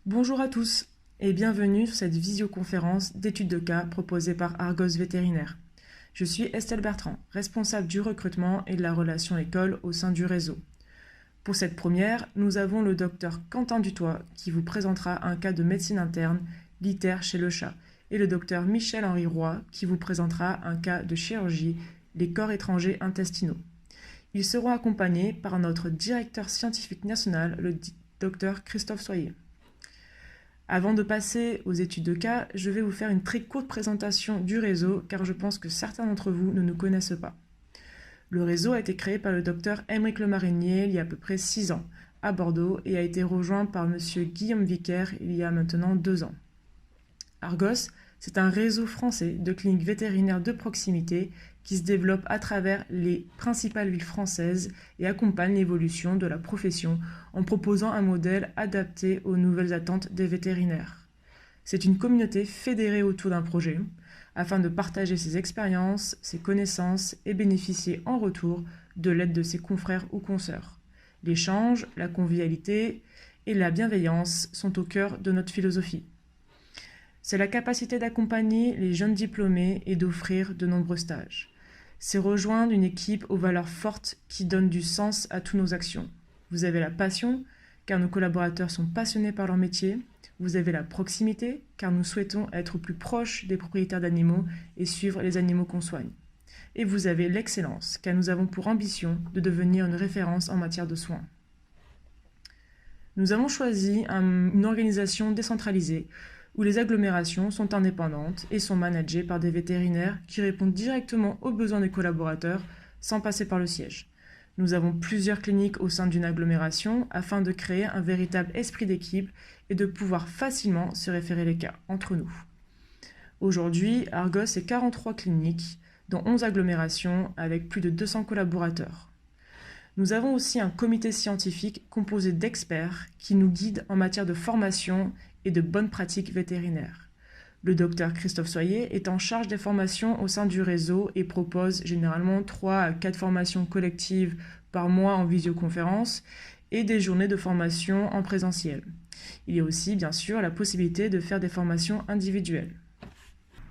Bonjour à tous et bienvenue sur cette visioconférence d'études de cas proposée par Argos Vétérinaire. Je suis Estelle Bertrand, responsable du recrutement et de la relation école au sein du réseau. Pour cette première, nous avons le docteur Quentin Dutoit qui vous présentera un cas de médecine interne, l'ITER chez le chat, et le docteur Michel-Henri Roy qui vous présentera un cas de chirurgie, les corps étrangers intestinaux. Ils seront accompagnés par notre directeur scientifique national, le docteur Christophe Soyer. Avant de passer aux études de cas, je vais vous faire une très courte présentation du réseau car je pense que certains d'entre vous ne nous connaissent pas. Le réseau a été créé par le docteur Aymeric Lemarinier il y a à peu près 6 ans à Bordeaux et a été rejoint par monsieur Guillaume Vicaire il y a maintenant 2 ans. Argos, c'est un réseau français de cliniques vétérinaires de proximité qui se développe à travers les principales villes françaises et accompagne l'évolution de la profession en proposant un modèle adapté aux nouvelles attentes des vétérinaires. C'est une communauté fédérée autour d'un projet afin de partager ses expériences, ses connaissances et bénéficier en retour de l'aide de ses confrères ou consoeurs. L'échange, la convivialité et la bienveillance sont au cœur de notre philosophie. C'est la capacité d'accompagner les jeunes diplômés et d'offrir de nombreux stages. C'est rejoindre une équipe aux valeurs fortes qui donne du sens à toutes nos actions. Vous avez la passion, car nos collaborateurs sont passionnés par leur métier. Vous avez la proximité, car nous souhaitons être plus proches des propriétaires d'animaux et suivre les animaux qu'on soigne. Et vous avez l'excellence, car nous avons pour ambition de devenir une référence en matière de soins. Nous avons choisi une organisation décentralisée où les agglomérations sont indépendantes et sont managées par des vétérinaires qui répondent directement aux besoins des collaborateurs sans passer par le siège. Nous avons plusieurs cliniques au sein d'une agglomération afin de créer un véritable esprit d'équipe et de pouvoir facilement se référer les cas entre nous. Aujourd'hui, Argos est 43 cliniques, dont 11 agglomérations avec plus de 200 collaborateurs. Nous avons aussi un comité scientifique composé d'experts qui nous guident en matière de formation et de bonnes pratiques vétérinaires. Le docteur Christophe Soyer est en charge des formations au sein du réseau et propose généralement 3 à 4 formations collectives par mois en visioconférence et des journées de formation en présentiel. Il y a aussi bien sûr la possibilité de faire des formations individuelles.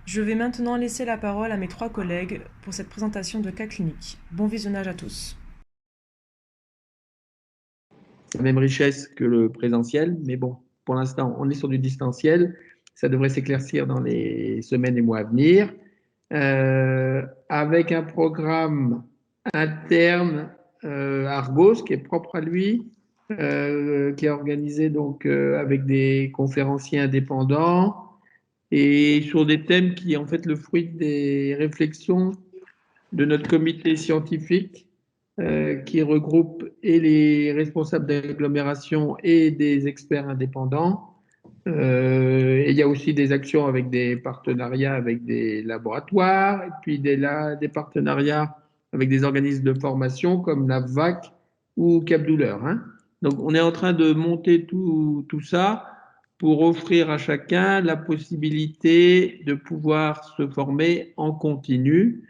Je vais maintenant laisser la parole à mes 3 collègues pour cette présentation de cas cliniques. Bon visionnage à tous. La même richesse que le présentiel, mais bon, pour l'instant, on est sur du distanciel. Ça devrait s'éclaircir dans les semaines et mois à venir, avec un programme interne Argos qui est propre à lui, qui est organisé donc avec des conférenciers indépendants et sur des thèmes qui est en fait le fruit des réflexions de notre comité scientifique qui regroupe et les responsables d'agglomération et des experts indépendants. Et il y a aussi des actions avec des partenariats avec des laboratoires, et puis des partenariats avec des organismes de formation comme la VAC ou Cap Douleur. Hein. Donc on est en train de monter tout ça pour offrir à chacun la possibilité de pouvoir se former en continu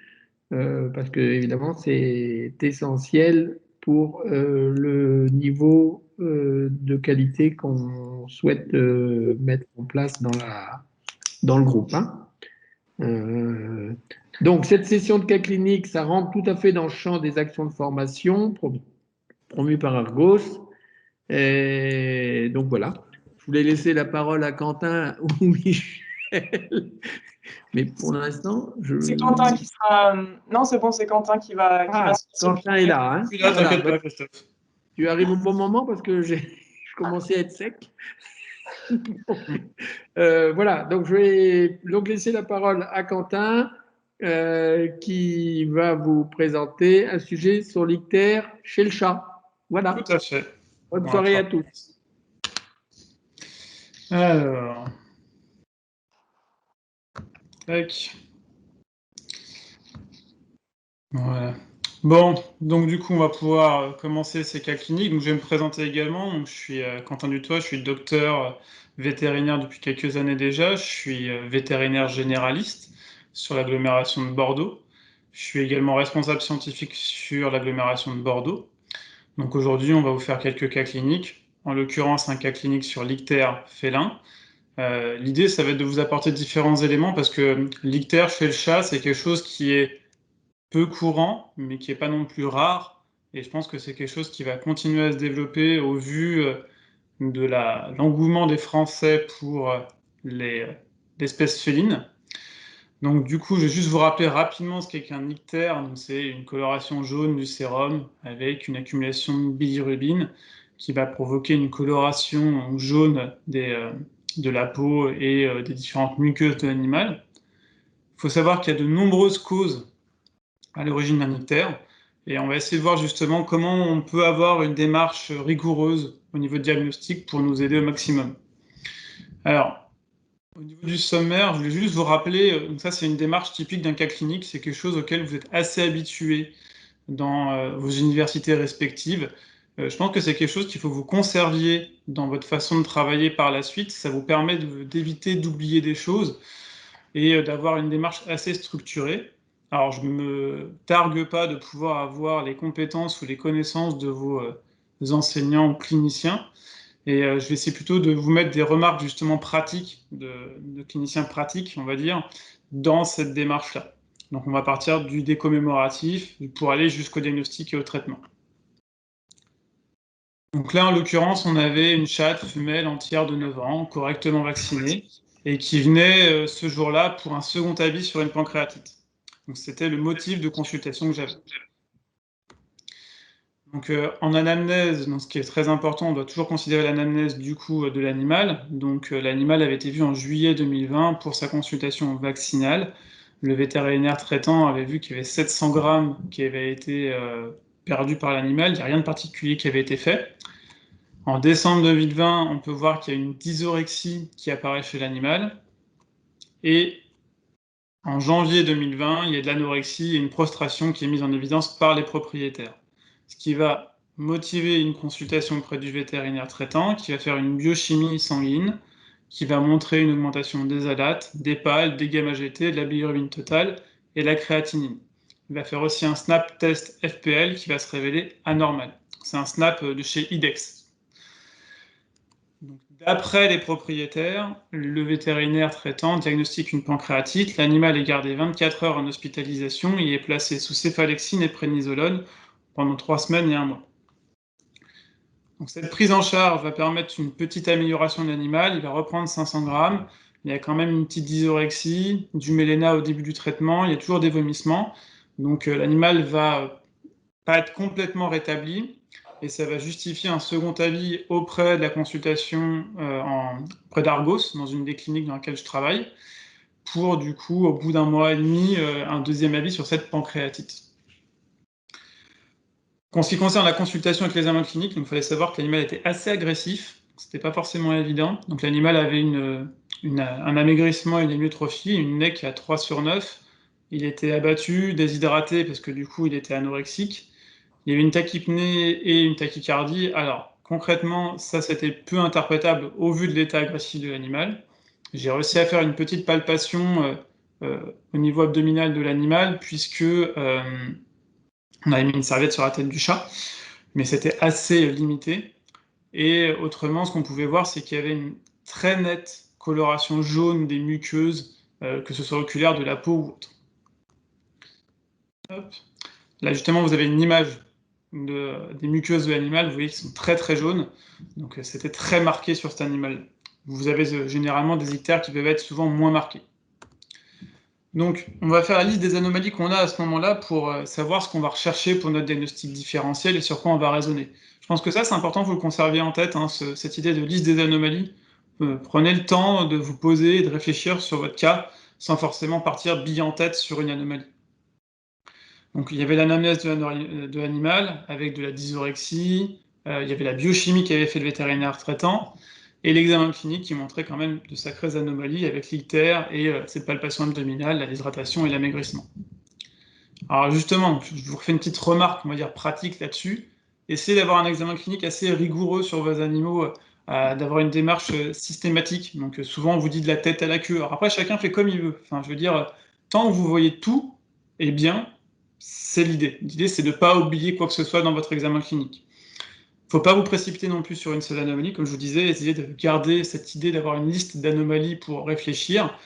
parce que évidemment c'est essentiel pour le niveau de qualité qu'on souhaite mettre en place dans le groupe. Hein. Euh, donc cette session de cas clinique, ça rentre tout à fait dans le champ des actions de formation promues par Argos. Et donc voilà, je voulais laisser la parole à Quentin ou Michel, mais pour l'instant, C'est Quentin qui sera. Non, c'est bon, c'est Quentin qui va Ah, Quentin est là. Hein. Je suis là, Voilà. t'inquiète pas, Christophe. Tu arrives au bon moment parce que je commençais à être sec. Voilà, donc je vais donc laisser la parole à Quentin qui va vous présenter un sujet sur l'ictère chez le chat. Voilà. Tout à fait. Bonne Bon, soirée à attends. tous. Alors. Tac. Voilà. Bon, donc du coup, on va pouvoir commencer ces cas cliniques. Donc, je vais me présenter également. Donc, je suis Quentin Dutoit, je suis docteur vétérinaire depuis quelques années déjà. Je suis vétérinaire généraliste sur l'agglomération de Bordeaux. Je suis également responsable scientifique sur l'agglomération de Bordeaux. Donc aujourd'hui, on va vous faire quelques cas cliniques en l'occurrence un cas clinique sur l'ictère félin. L'idée, ça va être de vous apporter différents éléments parce que l'ictère chez le chat, c'est quelque chose qui est peu courant, mais qui n'est pas non plus rare. Et je pense que c'est quelque chose qui va continuer à se développer au vu de l'engouement des Français pour l'espèce féline. Donc du coup, je vais juste vous rappeler rapidement ce qu'est qu'un ictère. Donc, c'est une coloration jaune du sérum avec une accumulation de bilirubine qui va provoquer une coloration jaune de la peau et des différentes muqueuses de l'animal. Il faut savoir qu'il y a de nombreuses causes à l'origine d'un ictère, et on va essayer de voir justement comment on peut avoir une démarche rigoureuse au niveau de diagnostic pour nous aider au maximum. Alors, au niveau du sommaire, je voulais juste vous rappeler, donc ça c'est une démarche typique d'un cas clinique, c'est quelque chose auquel vous êtes assez habitué dans vos universités respectives. Je pense que c'est quelque chose qu'il faut que vous conserviez dans votre façon de travailler par la suite. Ça vous permet d'éviter d'oublier des choses et d'avoir une démarche assez structurée. Alors, je ne me targue pas de pouvoir avoir les compétences ou les connaissances de vos enseignants ou cliniciens, et je vais essayer plutôt de vous mettre des remarques justement pratiques, de cliniciens pratiques, on va dire, dans cette démarche-là. Donc, on va partir du décommémoratif pour aller jusqu'au diagnostic et au traitement. Donc là, en l'occurrence, on avait une chatte femelle entière de 9 ans, correctement vaccinée, et qui venait ce jour-là pour un second avis sur une pancréatite. Donc c'était le motif de consultation que j'avais. Donc en anamnèse, donc, ce qui est très important, on doit toujours considérer l'anamnèse du coup de l'animal. Donc l'animal avait été vu en juillet 2020 pour sa consultation vaccinale. Le vétérinaire traitant avait vu qu'il y avait 700 grammes qui avaient été perdus par l'animal. Il n'y a rien de particulier qui avait été fait. En décembre 2020, on peut voir qu'il y a une dysorexie qui apparaît chez l'animal. Et en janvier 2020, il y a de l'anorexie et une prostration qui est mise en évidence par les propriétaires. Ce qui va motiver une consultation auprès du vétérinaire traitant, qui va faire une biochimie sanguine, qui va montrer une augmentation des alates, des pales, des gamma-GT, de la bilirubine totale et de la créatinine. Il va faire aussi un SNAP test FPL qui va se révéler anormal. C'est un SNAP de chez IDEX. D'après les propriétaires, le vétérinaire traitant diagnostique une pancréatite, l'animal est gardé 24 heures en hospitalisation, il est placé sous céphalexine et prénisolone pendant 3 semaines et 1 mois. Donc cette prise en charge va permettre une petite amélioration de l'animal, il va reprendre 500 grammes, il y a quand même une petite dysorexie, du méléna au début du traitement, il y a toujours des vomissements, donc l'animal va pas être complètement rétabli, et ça va justifier un second avis auprès de la consultation auprès d'Argos, dans une des cliniques dans laquelle je travaille, pour du coup, au bout d'un mois et demi, un deuxième avis sur cette pancréatite. En ce qui concerne la consultation avec l'examen clinique, il fallait savoir que l'animal était assez agressif, c'était pas forcément évident. Donc l'animal avait un amaigrissement et une amyotrophie, une NEC à 3/9. Il était abattu, déshydraté parce que du coup il était anorexique. Il y avait une tachypnée et une tachycardie. Alors, concrètement, ça, c'était peu interprétable au vu de l'état agressif de l'animal. J'ai réussi à faire une petite palpation au niveau abdominal de l'animal, puisque on avait mis une serviette sur la tête du chat, mais c'était assez limité. Et autrement, ce qu'on pouvait voir, c'est qu'il y avait une très nette coloration jaune des muqueuses, que ce soit oculaire, de la peau ou autre. Hop. Là, justement, vous avez une image des muqueuses de l'animal, vous voyez qu'ils sont très très jaunes, donc c'était très marqué sur cet animal. Vous avez généralement des ictères qui peuvent être souvent moins marqués. Donc on va faire la liste des anomalies qu'on a à ce moment-là pour savoir ce qu'on va rechercher pour notre diagnostic différentiel et sur quoi on va raisonner. Je pense que ça c'est important que vous le conserviez en tête, hein, cette idée de liste des anomalies. Prenez le temps de vous poser et de réfléchir sur votre cas sans forcément partir bille en tête sur une anomalie. Donc il y avait l'anamnèse de l'animal avec de la dysorexie, il y avait la biochimie qu'avait fait le vétérinaire traitant, et l'examen clinique qui montrait quand même de sacrées anomalies avec l'ictère et cette palpation abdominale, la déshydratation et l'amaigrissement. Alors justement, je vous refais une petite remarque, on va dire pratique là-dessus. Essayez d'avoir un examen clinique assez rigoureux sur vos animaux, d'avoir une démarche systématique. Donc souvent on vous dit de la tête à la queue. Alors après chacun fait comme il veut. Enfin, je veux dire, tant que vous voyez tout, eh bien, c'est l'idée. L'idée, c'est de ne pas oublier quoi que ce soit dans votre examen clinique. faut pas vous précipiter non plus sur une seule anomalie, comme je vous disais, essayez de garder cette idée d'avoir une liste d'anomalies pour réfléchir,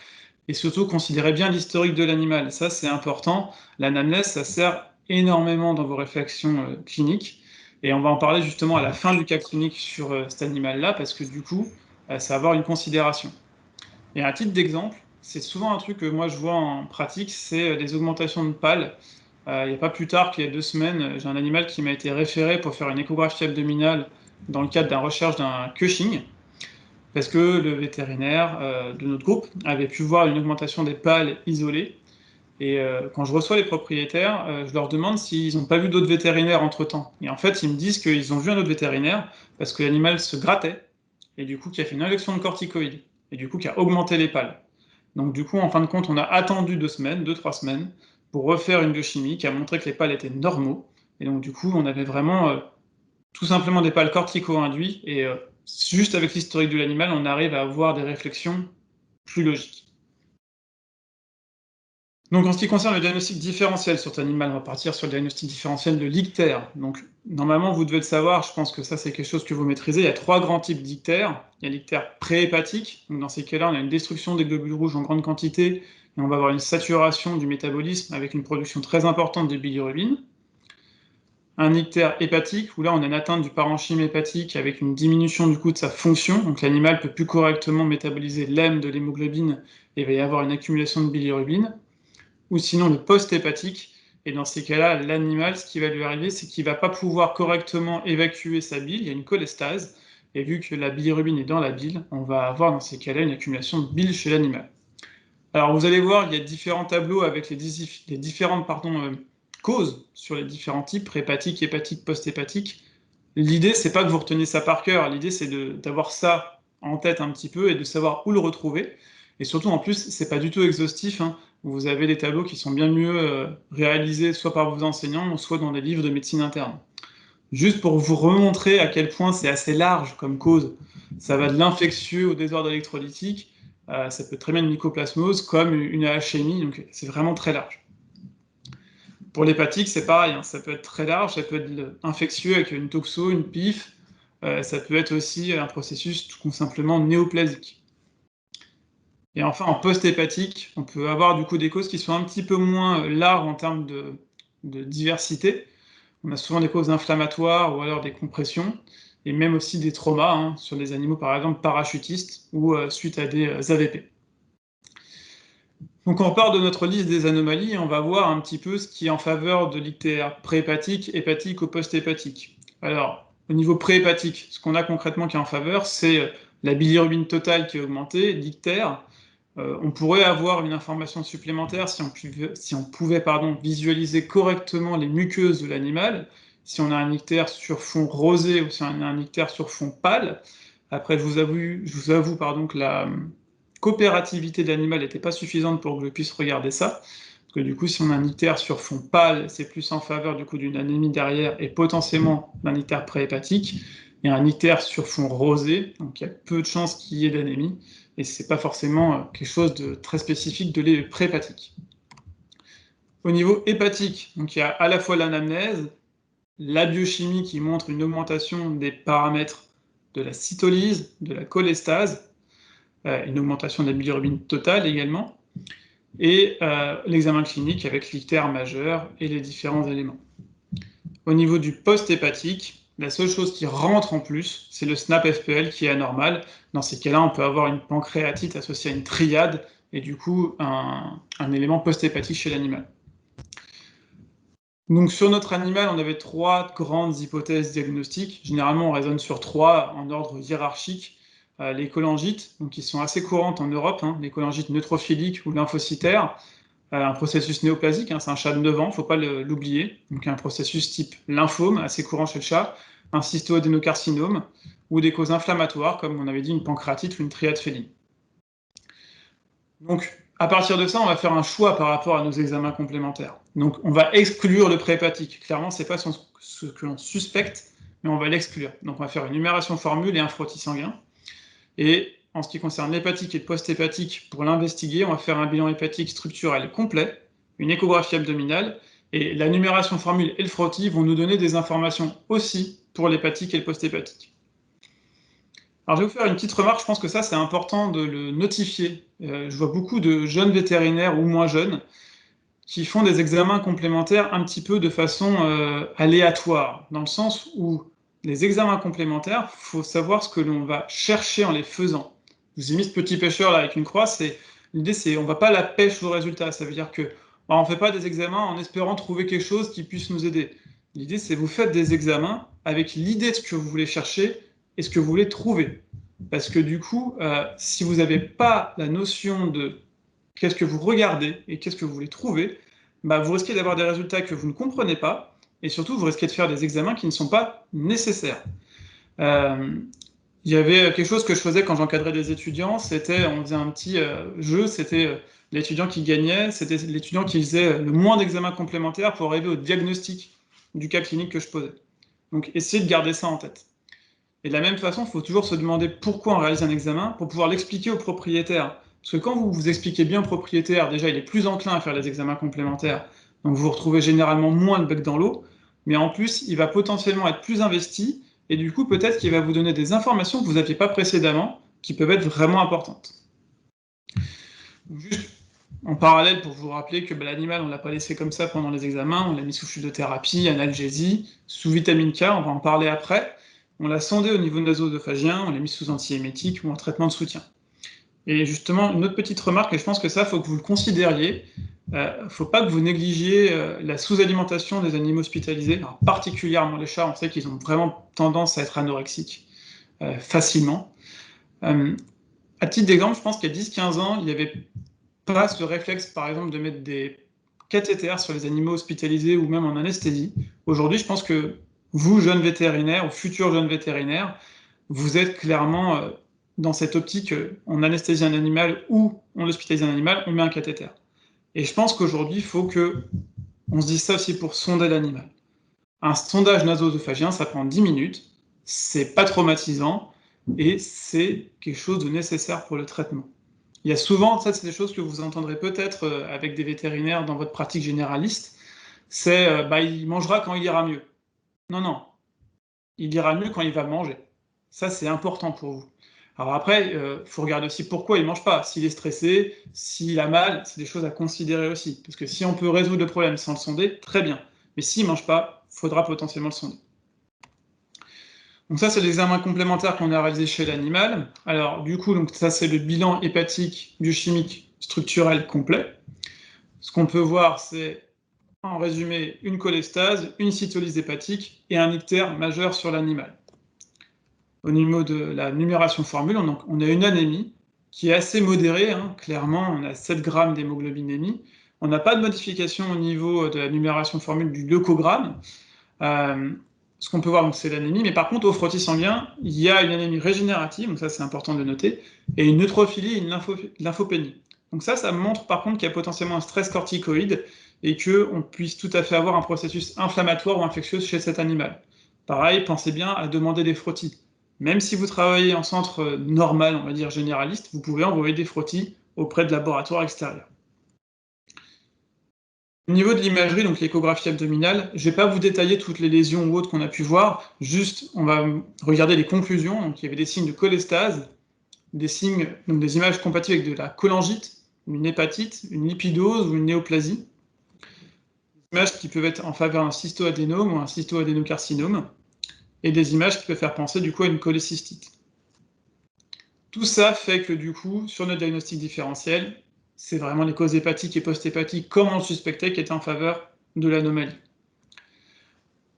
et surtout considérez bien l'historique de l'animal. Ça, c'est important. L'anamnèse, ça sert énormément dans vos réflexions cliniques, et on va en parler justement à la fin du cas clinique sur cet animal-là, parce que du coup, ça va avoir une considération. Et à titre d'exemple, c'est souvent un truc que moi je vois en pratique, c'est des augmentations de pales. Il n'y a pas plus tard qu'il y a 2 semaines, j'ai un animal qui m'a été référé pour faire une échographie abdominale dans le cadre d'une recherche d'un Cushing, parce que le vétérinaire de notre groupe avait pu voir une augmentation des pales isolées. Et quand je reçois les propriétaires, je leur demande s'ils n'ont pas vu d'autres vétérinaires entre-temps. Et en fait, ils me disent qu'ils ont vu un autre vétérinaire parce que l'animal se grattait, et du coup, qui a fait une injection de corticoïdes, et du coup, qui a augmenté les pales. Donc du coup, en fin de compte, on a attendu 2 semaines, 2-3 semaines, pour refaire une biochimie qui a montré que les pales étaient normaux. Et donc du coup, on avait vraiment tout simplement des pales cortico-induits, et juste avec l'historique de l'animal, on arrive à avoir des réflexions plus logiques. Donc en ce qui concerne le diagnostic différentiel sur cet animal, on va partir sur le diagnostic différentiel de l'ictère. Donc normalement, vous devez le savoir, je pense que ça c'est quelque chose que vous maîtrisez, il y a 3 grands types d'ictère. Il y a l'ictère préhépatique, donc dans ces cas-là, on a une destruction des globules rouges en grande quantité, et on va avoir une saturation du métabolisme avec une production très importante de bilirubine. Un ictère hépatique, où là on a une atteinte du parenchyme hépatique avec une diminution du coup de sa fonction, donc l'animal peut plus correctement métaboliser l'hème de l'hémoglobine, et il va y avoir une accumulation de bilirubine. Ou sinon le post-hépatique, et dans ces cas-là, l'animal, ce qui va lui arriver, c'est qu'il ne va pas pouvoir correctement évacuer sa bile, il y a une cholestase, et vu que la bilirubine est dans la bile, on va avoir dans ces cas-là une accumulation de bile chez l'animal. Alors vous allez voir, il y a différents tableaux avec les différentes causes sur les différents types, hépatique, hépatique, post-hépatique. L'idée, c'est pas que vous reteniez ça par cœur, l'idée c'est d'avoir ça en tête un petit peu et de savoir où le retrouver. Et surtout, en plus, c'est pas du tout exhaustif, hein. Vous avez des tableaux qui sont bien mieux réalisés soit par vos enseignants, soit dans des livres de médecine interne. Juste pour vous remontrer à quel point c'est assez large comme cause. Ça va de l'infectieux au désordre électrolytique, ça peut être très bien une mycoplasmose comme une AHMI, donc c'est vraiment très large. Pour l'hépatique, c'est pareil, hein, ça peut être très large, ça peut être infectieux avec une toxo, une PIF, ça peut être aussi un processus tout simplement néoplasique. Et enfin, en post-hépatique, on peut avoir du coup des causes qui sont un petit peu moins larges en termes de diversité. On a souvent des causes inflammatoires ou alors des compressions, et même aussi des traumas, hein, sur des animaux par exemple parachutistes ou suite à des AVP. Donc on repart de notre liste des anomalies et on va voir un petit peu ce qui est en faveur de l'ictère préhépatique, hépatique ou post-hépatique. Alors, au niveau préhépatique, ce qu'on a concrètement qui est en faveur, c'est la bilirubine totale qui est augmentée, l'ictère. On pourrait avoir une information supplémentaire si on pouvait visualiser correctement les muqueuses de l'animal, si on a un ictère sur fond rosé ou si on a un ictère sur fond pâle. Après, je vous avoue que la coopérativité de l'animal n'était pas suffisante pour que je puisse regarder ça, parce que du coup, si on a un ictère sur fond pâle, c'est plus en faveur du coup d'une anémie derrière et potentiellement d'un ictère préhépatique, et un ictère sur fond rosé, donc il y a peu de chances qu'il y ait d'anémie, et c'est pas forcément quelque chose de très spécifique de lait préhépatique. Au niveau hépatique, donc il y a à la fois l'anamnèse, la biochimie qui montre une augmentation des paramètres de la cytolyse, de la cholestase, une augmentation de la bilirubine totale également, et l'examen clinique avec l'ictère majeur et les différents éléments. Au niveau du post-hépatique, la seule chose qui rentre en plus, c'est le SNAP-FPL qui est anormal. Dans ces cas-là, on peut avoir une pancréatite associée à une triade, et du coup, un élément post-hépatique chez l'animal. Donc sur notre animal, on avait 3 grandes hypothèses diagnostiques. Généralement, on raisonne sur 3 en ordre hiérarchique. Les cholangites, donc qui sont assez courantes en Europe, hein, les cholangites neutrophiliques ou lymphocytaires, un processus néoplasique, hein, c'est un chat de 9 ans, il ne faut pas l'oublier, donc un processus type lymphome, assez courant chez le chat, un cystoadénocarcinome, ou des causes inflammatoires, comme on avait dit, une pancréatite ou une triade féline. Donc, à partir de ça, on va faire un choix par rapport à nos examens complémentaires. Donc, on va exclure le préhépatique. Clairement, ce n'est pas ce que l'on suspecte, mais on va l'exclure. Donc, on va faire une numération formule et un frottis sanguin. Et en ce qui concerne l'hépatique et le post-hépatique, pour l'investiguer, on va faire un bilan hépatique structurel complet, une échographie abdominale, et la numération formule et le frottis vont nous donner des informations aussi pour l'hépatique et le post-hépatique. Alors, je vais vous faire une petite remarque, je pense que ça, c'est important de le notifier. Je vois beaucoup de jeunes vétérinaires ou moins jeunes qui font des examens complémentaires un petit peu de façon aléatoire, dans le sens où les examens complémentaires, il faut savoir ce que l'on va chercher en les faisant. Je vous ai mis ce petit pêcheur là avec une croix, l'idée c'est on ne va pas à la pêche au résultat, ça veut dire que on ne fait pas des examens en espérant trouver quelque chose qui puisse nous aider. L'idée c'est vous faites des examens avec l'idée de ce que vous voulez chercher et ce que vous voulez trouver. Parce que du coup, si vous n'avez pas la notion de qu'est-ce que vous regardez et qu'est-ce que vous voulez trouver, bah, vous risquez d'avoir des résultats que vous ne comprenez pas, et surtout vous risquez de faire des examens qui ne sont pas nécessaires. Il y avait quelque chose que je faisais quand j'encadrais des étudiants, on faisait un petit jeu, c'était l'étudiant qui gagnait, c'était l'étudiant qui faisait le moins d'examens complémentaires pour arriver au diagnostic du cas clinique que je posais. Donc essayez de garder ça en tête. Et de la même façon, il faut toujours se demander pourquoi on réalise un examen pour pouvoir l'expliquer au propriétaire. Parce que quand vous vous expliquez bien au propriétaire, déjà il est plus enclin à faire les examens complémentaires, donc vous vous retrouvez généralement moins le bec dans l'eau, mais en plus il va potentiellement être plus investi, et du coup peut-être qu'il va vous donner des informations que vous n'aviez pas précédemment, qui peuvent être vraiment importantes. Donc, juste en parallèle, pour vous rappeler que l'animal, on ne l'a pas laissé comme ça pendant les examens, on l'a mis sous phytothérapie, analgésie, sous vitamine K, on va en parler après. On l'a sondé au niveau naso-œsophagien, on l'a mis sous antiémétique ou en traitement de soutien. Et justement, une autre petite remarque, et je pense que ça, il faut que vous le considériez, il ne faut pas que vous négligiez la sous-alimentation des animaux hospitalisés, alors particulièrement les chats, on sait qu'ils ont vraiment tendance à être anorexiques facilement. À titre d'exemple, je pense qu'il y a 10-15 ans, il n'y avait pas ce réflexe, par exemple, de mettre des cathéters sur les animaux hospitalisés ou même en anesthésie. Aujourd'hui, je pense que vous, jeunes vétérinaires ou futurs jeunes vétérinaires, vous êtes clairement dans cette optique, on anesthésie un animal ou on hospitalise un animal, on met un cathéter. Et je pense qu'aujourd'hui, il faut qu'on se dise ça aussi pour sonder l'animal. Un sondage naso-œsophagien, ça prend 10 minutes, c'est pas traumatisant et c'est quelque chose de nécessaire pour le traitement. Il y a souvent, ça c'est des choses que vous entendrez peut-être avec des vétérinaires dans votre pratique généraliste, c'est il mangera quand il ira mieux. Non, non, il ira mieux quand il va manger. Ça c'est important pour vous. Alors après, il faut regarder aussi pourquoi il ne mange pas. S'il est stressé, s'il a mal, c'est des choses à considérer aussi. Parce que si on peut résoudre le problème sans le sonder, très bien. Mais s'il ne mange pas, il faudra potentiellement le sonder. Donc ça, c'est l'examen complémentaire qu'on a réalisé chez l'animal. Alors du coup, donc ça c'est le bilan hépatique, biochimique, structurel complet. Ce qu'on peut voir, c'est en résumé une cholestase, une cytolyse hépatique et un ictère majeur sur l'animal. Au niveau de la numération formule, on a une anémie qui est assez modérée, hein, clairement, on a 7 grammes d'hémoglobinémie. On n'a pas de modification au niveau de la numération formule du leucogramme. Ce qu'on peut voir, c'est l'anémie, mais par contre, au frottis sanguin, il y a une anémie régénérative, donc ça c'est important de noter, et une neutrophilie et une lymphopénie. Donc ça montre par contre qu'il y a potentiellement un stress corticoïde et qu'on puisse tout à fait avoir un processus inflammatoire ou infectieux chez cet animal. Pareil, pensez bien à demander des frottis. Même si vous travaillez en centre normal, on va dire généraliste, vous pouvez envoyer des frottis auprès de laboratoires extérieurs. Au niveau de l'imagerie, donc l'échographie abdominale, je ne vais pas vous détailler toutes les lésions ou autres qu'on a pu voir, juste on va regarder les conclusions. Donc il y avait des signes de cholestase, des signes, donc des images compatibles avec de la cholangite, une hépatite, une lipidose ou une néoplasie. Des images qui peuvent être en faveur d'un cystoadénome ou un cystoadénocarcinome, et des images qui peuvent faire penser du coup à une cholécystite. Tout ça fait que du coup, sur notre diagnostic différentiel, c'est vraiment les causes hépatiques et post-hépatiques, comme on le suspectait, qui étaient en faveur de l'anomalie.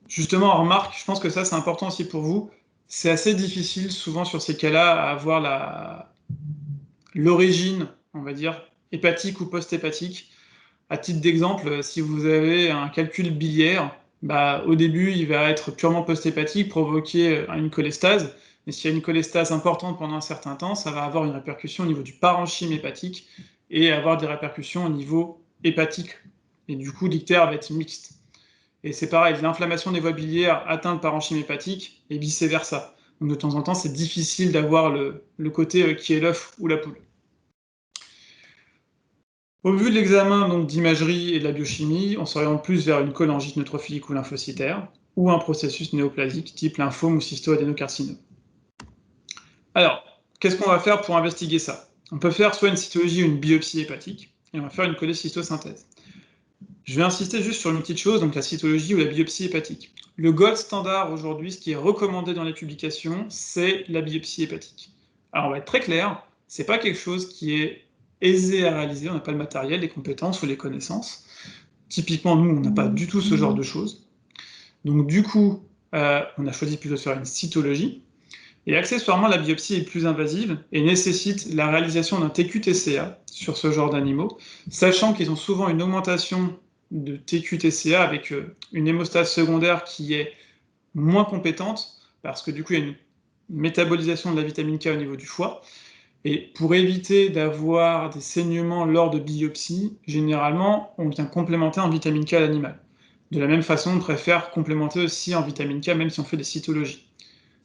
Justement, en remarque, je pense que ça c'est important aussi pour vous, c'est assez difficile souvent sur ces cas-là à avoir l'origine, on va dire, hépatique ou post-hépatique. À titre d'exemple, si vous avez un calcul biliaire, au début il va être purement post-hépatique, provoquer une cholestase, mais s'il y a une cholestase importante pendant un certain temps, ça va avoir une répercussion au niveau du parenchyme hépatique et avoir des répercussions au niveau hépatique. Et du coup, l'ictère va être mixte. Et c'est pareil, l'inflammation des voies biliaires atteint le parenchyme hépatique et vice-versa. Donc de temps en temps, c'est difficile d'avoir le côté qui est l'œuf ou la poule. Au vu de l'examen d'imagerie et de la biochimie, on s'oriente plus vers une cholangite neutrophilique ou lymphocytaire. ou un processus néoplasique type lymphome ou cystoadénocarcinome. Alors, qu'est-ce qu'on va faire pour investiguer ça? On peut faire soit une cytologie ou une biopsie hépatique, et on va faire une cholécystosynthèse. Je vais insister juste sur une petite chose, donc la cytologie ou la biopsie hépatique. Le gold standard aujourd'hui, ce qui est recommandé dans les publications, c'est la biopsie hépatique. Alors on va être très clair, c'est pas quelque chose qui est aisé à réaliser, on n'a pas le matériel, les compétences ou les connaissances. Typiquement, nous, on n'a pas du tout ce genre de choses. Donc du coup, on a choisi plutôt de faire une cytologie. Et accessoirement, la biopsie est plus invasive et nécessite la réalisation d'un TQ-TCA sur ce genre d'animaux, sachant qu'ils ont souvent une augmentation de TQ-TCA avec une hémostase secondaire qui est moins compétente, parce que du coup, il y a une métabolisation de la vitamine K au niveau du foie. Et pour éviter d'avoir des saignements lors de biopsie, généralement, on vient complémenter en vitamine K à l'animal. De la même façon, on préfère complémenter aussi en vitamine K, même si on fait des cytologies.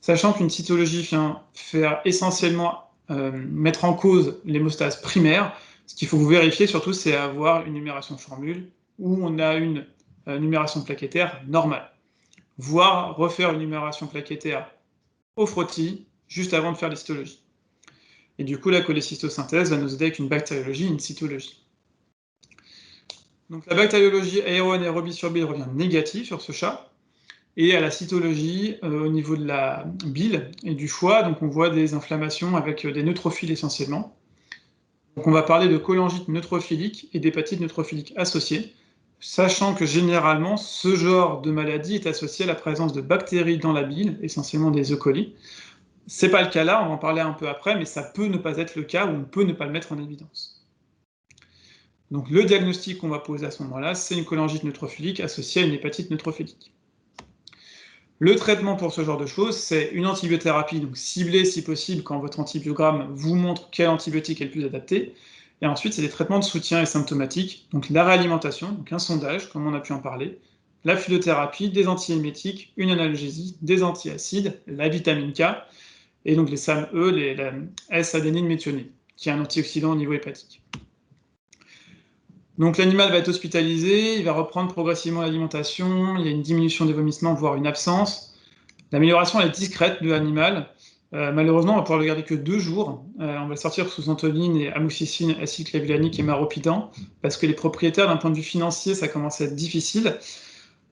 Sachant qu'une cytologie vient faire essentiellement mettre en cause l'hémostase primaire, ce qu'il faut vous vérifier surtout, c'est avoir une numération formule où on a une numération plaquettaire normale, voire refaire une numération plaquettaire au frottis juste avant de faire l'histologie. Et du coup, la cholécystosynthèse va nous aider avec une bactériologie et une cytologie. Donc la bactériologie aéro-anaérobie sur bile revient négative sur ce chat, et à la cytologie au niveau de la bile et du foie, donc on voit des inflammations avec des neutrophiles essentiellement. Donc on va parler de cholangite neutrophilique et d'hépatite neutrophilique associée, sachant que généralement ce genre de maladie est associé à la présence de bactéries dans la bile, essentiellement des E. coli. C'est pas le cas là, on va en parler un peu après, mais ça peut ne pas être le cas ou on peut ne pas le mettre en évidence. Donc le diagnostic qu'on va poser à ce moment-là, c'est une cholangite neutrophilique associée à une hépatite neutrophilique. Le traitement pour ce genre de choses, c'est une antibiothérapie, donc ciblée si possible quand votre antibiogramme vous montre quel antibiotique est le plus adapté. Et ensuite, c'est des traitements de soutien et symptomatiques, donc la réalimentation, donc un sondage, comme on a pu en parler, la phytothérapie, des antiémétiques, une analgésie, des antiacides, la vitamine K, et donc les SAMe, la S-adénine méthionine, qui est un antioxydant au niveau hépatique. Donc l'animal va être hospitalisé, il va reprendre progressivement l'alimentation, il y a une diminution des vomissements, voire une absence. L'amélioration elle est discrète de l'animal. Malheureusement, on va pouvoir le garder que 2 jours. On va le sortir sous antoline et amoxicilline, acylclavulanique et maropidan, parce que les propriétaires, d'un point de vue financier, ça commence à être difficile.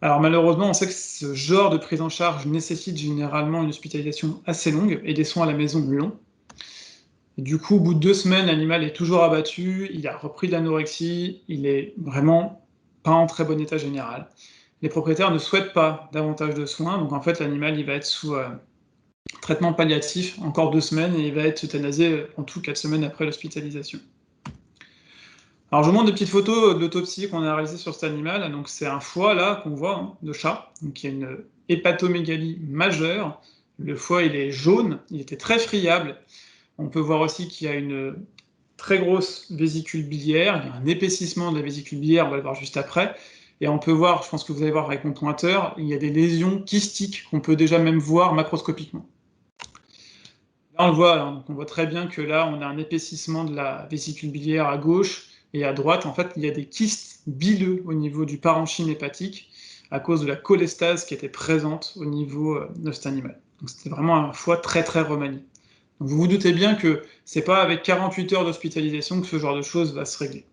Alors malheureusement, on sait que ce genre de prise en charge nécessite généralement une hospitalisation assez longue et des soins à la maison longs. Et du coup, au bout de 2 semaines, l'animal est toujours abattu, il a repris de l'anorexie, il est vraiment pas en très bon état général. Les propriétaires ne souhaitent pas davantage de soins, donc en fait l'animal il va être sous traitement palliatif encore 2 semaines et il va être euthanasié en tout 4 semaines après l'hospitalisation. Alors je vous montre des petites photos de l'autopsie qu'on a réalisée sur cet animal. Donc c'est un foie là qu'on voit de chat, donc il y a une hépatomégalie majeure. Le foie il est jaune, il était très friable. On peut voir aussi qu'il y a une très grosse vésicule biliaire, il y a un épaississement de la vésicule biliaire, on va le voir juste après. Et on peut voir, je pense que vous allez voir avec mon pointeur, il y a des lésions kystiques qu'on peut déjà même voir macroscopiquement. Là on le voit, hein, donc on voit très bien que là on a un épaississement de la vésicule biliaire à gauche, et à droite en fait il y a des kystes bileux au niveau du parenchyme hépatique à cause de la cholestase qui était présente au niveau de cet animal. Donc c'était vraiment un foie très très remanié. Donc vous vous doutez bien que c'est pas avec 48 heures d'hospitalisation que ce genre de choses va se régler.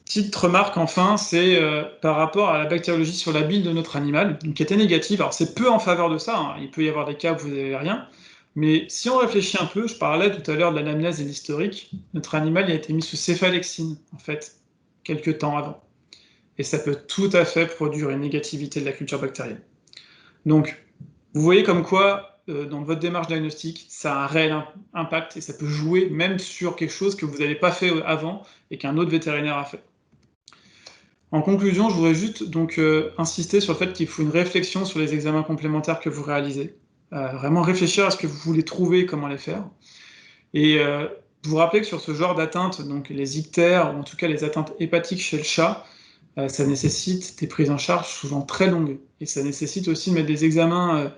Petite remarque enfin, c'est par rapport à la bactériologie sur la bile de notre animal, donc, qui était négative. Alors c'est peu en faveur de ça, hein. Il peut y avoir des cas où vous n'avez rien, mais si on réfléchit un peu, je parlais tout à l'heure de l'anamnèse et de l'historique, notre animal il a été mis sous céphalexine, en fait, quelques temps avant. Et ça peut tout à fait produire une négativité de la culture bactérienne. Donc, vous voyez comme quoi, dans votre démarche diagnostique, ça a un réel impact et ça peut jouer même sur quelque chose que vous n'avez pas fait avant et qu'un autre vétérinaire a fait. En conclusion, je voudrais juste donc insister sur le fait qu'il faut une réflexion sur les examens complémentaires que vous réalisez. Vraiment réfléchir à ce que vous voulez trouver et comment les faire. Et vous rappeler que sur ce genre d'atteinte, donc les ictères, ou en tout cas les atteintes hépatiques chez le chat, ça nécessite des prises en charge souvent très longues. Et ça nécessite aussi de mettre des examens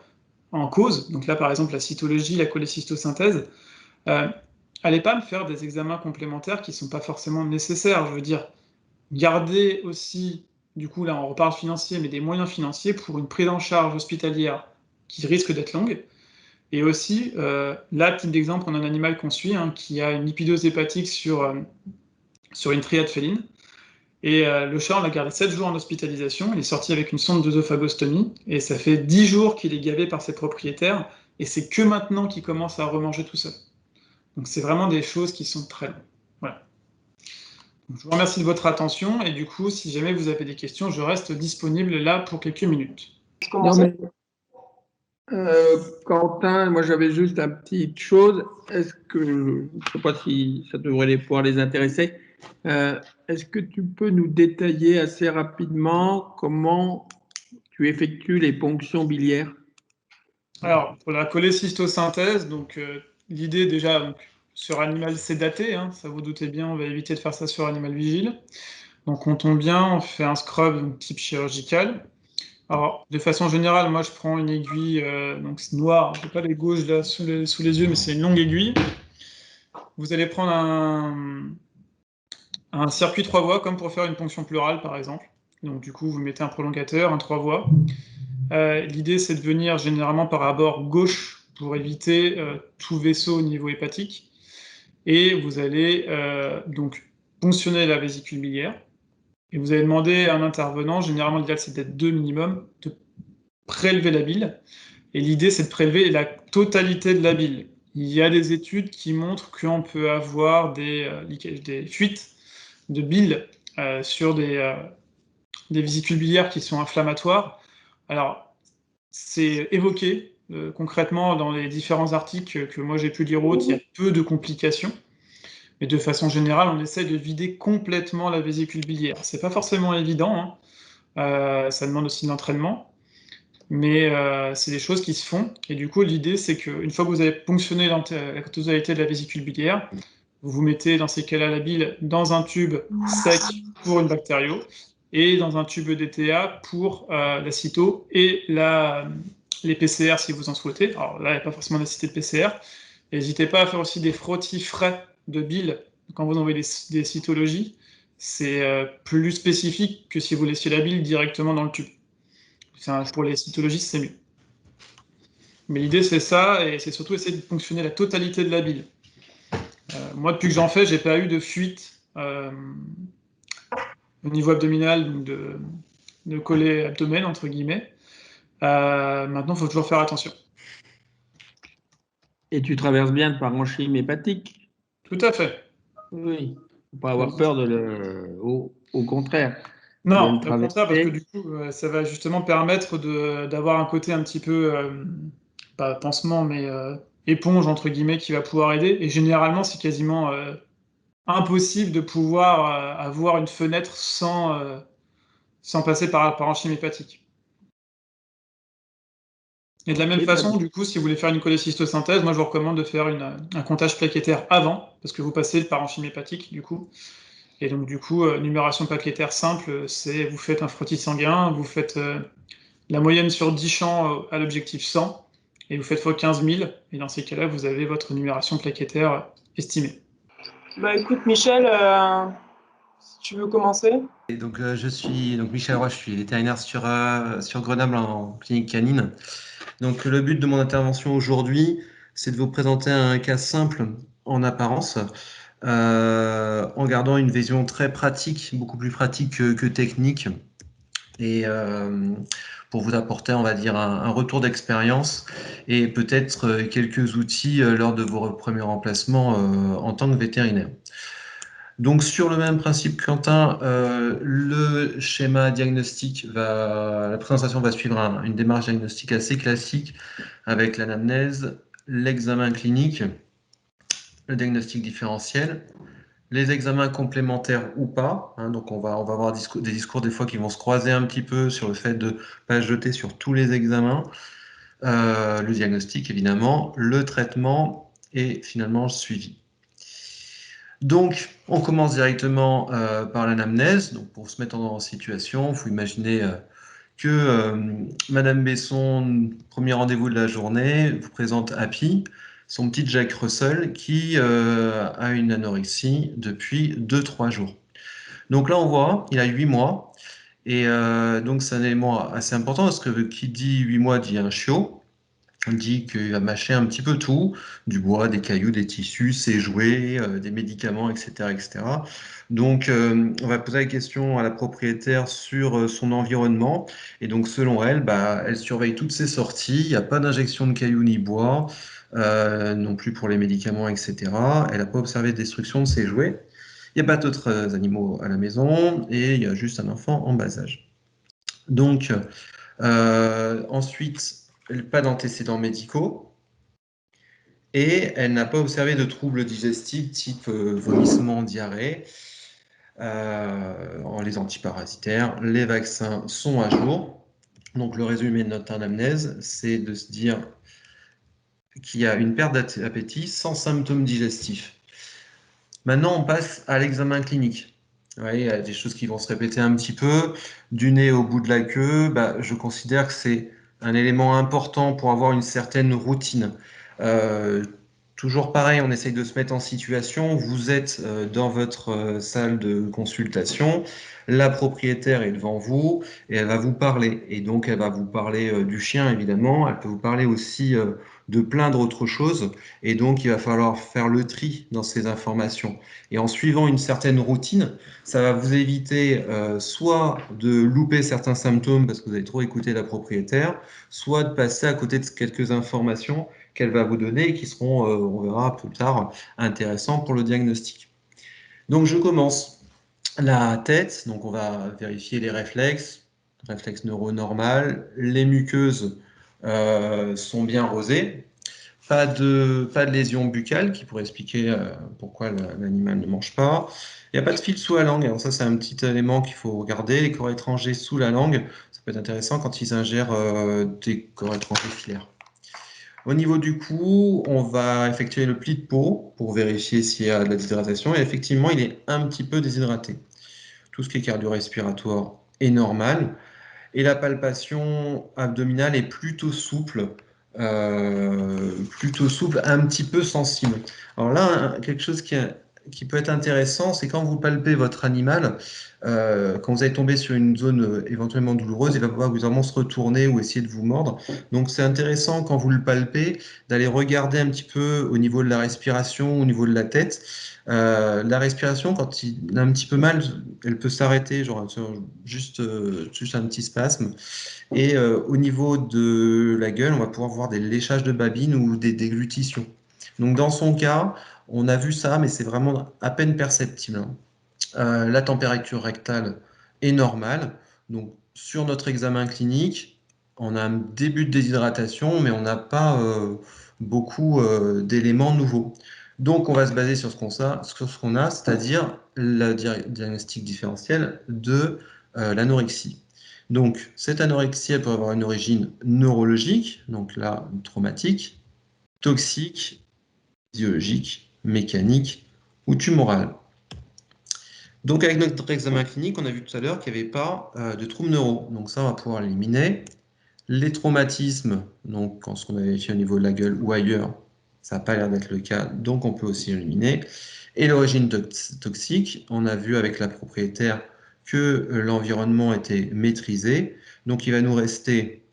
en cause. Donc là, par exemple, la cytologie, la cholécystosynthèse. Allez pas me faire des examens complémentaires qui ne sont pas forcément nécessaires. Je veux dire, gardez aussi du coup là on reparle financier, mais des moyens financiers pour une prise en charge hospitalière qui risque d'être longue. Et aussi, là, type d'exemple, on a un animal qu'on suit, hein, qui a une lipidose hépatique sur une triade féline. Et le chat, on l'a gardé 7 jours en hospitalisation. Il est sorti avec une sonde d'œsophagostomie. Et ça fait 10 jours qu'il est gavé par ses propriétaires. Et c'est que maintenant qu'il commence à remanger tout seul. Donc c'est vraiment des choses qui sont très longues. Voilà. Donc, je vous remercie de votre attention. Et du coup, si jamais vous avez des questions, je reste disponible là pour quelques minutes. Non, mais Quentin, moi j'avais juste une petite chose. Est-ce que, je ne sais pas si ça devrait pouvoir les intéresser, est-ce que tu peux nous détailler assez rapidement comment tu effectues les ponctions biliaires? Alors, pour la cholécystosynthèse, donc l'idée déjà, donc, sur animal sédaté, hein, ça vous doutez bien, on va éviter de faire ça sur animal vigile. Donc on tombe bien, on fait un scrub donc, type chirurgical. Alors, de façon générale, moi je prends une aiguille, donc c'est noir, je n'ai pas les gauges là sous les yeux, mais c'est une longue aiguille. Vous allez prendre un circuit 3 voies, comme pour faire une ponction pleurale par exemple. Donc du coup, vous mettez un prolongateur, un 3 voies. L'idée, c'est de venir généralement par abord gauche pour éviter tout vaisseau au niveau hépatique. Et vous allez donc ponctionner la vésicule biliaire. Et vous allez demander à un intervenant, généralement l'idéal c'est d'être 2 minimum, de prélever la bile. Et l'idée, c'est de prélever la totalité de la bile. Il y a des études qui montrent qu'on peut avoir des fuites de bile sur des vésicules biliaires qui sont inflammatoires. Alors, c'est évoqué concrètement dans les différents articles que moi j'ai pu lire autres, il y a peu de complications, mais de façon générale, on essaie de vider complètement la vésicule biliaire. C'est pas forcément évident, hein. Ça demande aussi de l'entraînement, mais c'est des choses qui se font, et du coup, l'idée, c'est qu'une fois que vous avez ponctionné la totalité de la vésicule biliaire, vous mettez dans ces cas-là la bile dans un tube sec pour une bactério, et dans un tube DTA pour la cyto et les PCR si vous en souhaitez. Alors là, il n'y a pas forcément nécessité de PCR. N'hésitez pas à faire aussi des frottis frais de bile quand vous envoyez des cytologies. C'est plus spécifique que si vous laissiez la bile directement dans le tube. Pour les cytologistes, c'est mieux. Mais l'idée, c'est ça, et c'est surtout essayer de fonctionner la totalité de la bile. Moi, depuis que j'en fais, j'ai pas eu de fuite au niveau abdominal, donc de coller abdomen, entre guillemets. Maintenant, il faut toujours faire attention. Et tu traverses bien le parenchyme hépatique? Tout à fait. Oui, il ne faut pas avoir peur au contraire. Non, De le au contraire, parce que traverser. du coup, ça va justement permettre d'avoir un côté un petit peu, pas pansement, mais éponge, entre guillemets, qui va pouvoir aider. Et généralement, c'est quasiment impossible de pouvoir avoir une fenêtre sans passer par la parenchyme hépatique. Et de la même Ok, très façon, bien. du coup, si vous voulez faire une cholécystosynthèse, moi je vous recommande de faire un comptage plaquettaire avant, parce que vous passez le parenchyme hépatique, du coup. Et donc, du coup, numération plaquettaire simple, c'est vous faites un frottis sanguin, vous faites la moyenne sur 10 champs à l'objectif 100, et vous faites x 15 000, et dans ces cas-là, vous avez votre numération plaquettaire estimée. Bah écoute Michel, si tu veux commencer. Et donc, je suis donc Michel Roy, je suis vétérinaire sur Grenoble en clinique canine. Donc, le but de mon intervention aujourd'hui, c'est de vous présenter un cas simple en apparence, en gardant une vision très pratique, beaucoup plus pratique que technique, et pour vous apporter, on va dire, un retour d'expérience et peut-être quelques outils lors de vos premiers remplacements en tant que vétérinaire. Donc sur le même principe, Quentin, le schéma diagnostique la présentation va suivre une démarche diagnostique assez classique avec l'anamnèse, l'examen clinique, le diagnostic différentiel, les examens complémentaires ou pas, hein. Donc on va avoir des discours des fois qui vont se croiser un petit peu sur le fait de ne pas jeter sur tous les examens, le diagnostic évidemment, le traitement et finalement le suivi. Donc, on commence directement par l'anamnèse. Donc, pour se mettre en situation, il faut imaginer que Madame Besson, premier rendez-vous de la journée, vous présente Happy, son petit Jack Russell, qui a une anorexie depuis 2-3 jours. Donc là, on voit, il a 8 mois, Et donc, c'est un élément assez important parce que qui dit 8 mois dit un chiot. On dit qu'il va mâcher un petit peu tout, du bois, des cailloux, des tissus, ses jouets, des médicaments, etc., etc. Donc, on va poser la question à la propriétaire sur son environnement. Et donc, selon elle, bah, elle surveille toutes ses sorties. Il n'y a pas d'injection de cailloux ni bois, non plus pour les médicaments, etc. Elle n'a pas observé de destruction de ses jouets. Il n'y a pas d'autres animaux à la maison et il y a juste un enfant en bas âge. Donc, ensuite, pas d'antécédents médicaux et elle n'a pas observé de troubles digestifs type vomissement, diarrhée. Les antiparasitaires, les vaccins sont à jour. Donc, le résumé de notre anamnèse, c'est de se dire qu'il y a une perte d'appétit sans symptômes digestifs. Maintenant, on passe à l'examen clinique. Ouais, il y a des choses qui vont se répéter un petit peu. Du nez au bout de la queue, bah, je considère que c'est un élément important pour avoir une certaine routine. Euh, Toujours pareil, on essaye de se mettre en situation. Vous êtes dans votre salle de consultation, la propriétaire est devant vous et elle va vous parler. Et donc, elle va vous parler du chien, évidemment. Elle peut vous parler aussi de plein d'autres choses. Et donc, il va falloir faire le tri dans ces informations. Et en suivant une certaine routine, ça va vous éviter soit de louper certains symptômes parce que vous avez trop écouté la propriétaire, soit de passer à côté de quelques informations qu'elle va vous donner et qui seront, on verra plus tard, intéressants pour le diagnostic. Donc, je commence. La tête, donc on va vérifier les réflexes neuronormal, les muqueuses sont bien rosées, pas de lésion buccale qui pourrait expliquer pourquoi l'animal ne mange pas. Il n'y a pas de fil sous la langue. Alors ça, c'est un petit élément qu'il faut regarder. Les corps étrangers sous la langue, ça peut être intéressant quand ils ingèrent des corps étrangers filaires. Au niveau du cou, on va effectuer le pli de peau pour vérifier s'il y a de la déshydratation. Et effectivement, il est un petit peu déshydraté. Tout ce qui est cardio-respiratoire est normal. Et la palpation abdominale est plutôt souple, un petit peu sensible. Alors là, quelque chose qui peut être intéressant, c'est quand vous palpez votre animal, quand vous allez tomber sur une zone éventuellement douloureuse, il va pouvoir vraiment se retourner ou essayer de vous mordre. Donc c'est intéressant quand vous le palpez d'aller regarder un petit peu au niveau de la respiration, au niveau de la tête. La respiration, quand il a un petit peu mal, elle peut s'arrêter, genre juste un petit spasme. Et au niveau de la gueule, on va pouvoir voir des léchages de babine ou des déglutitions. Donc dans son cas, on a vu ça, mais c'est vraiment à peine perceptible, hein. La température rectale est normale. Donc sur notre examen clinique, on a un début de déshydratation, mais on n'a pas beaucoup d'éléments nouveaux. Donc on va se baser sur ce qu'on a, c'est-à-dire le diagnostic différentiel de l'anorexie. Donc cette anorexie, elle peut avoir une origine neurologique, donc là traumatique, toxique, physiologique, mécanique ou tumorale. Donc avec notre examen clinique, on a vu tout à l'heure qu'il n'y avait pas de troubles neuro. Donc ça, on va pouvoir l'éliminer. Les traumatismes, donc quand on a vérifié au niveau de la gueule ou ailleurs, ça n'a pas l'air d'être le cas, donc on peut aussi l'éliminer. Et l'origine toxique, on a vu avec la propriétaire que l'environnement était maîtrisé. Donc il va nous rester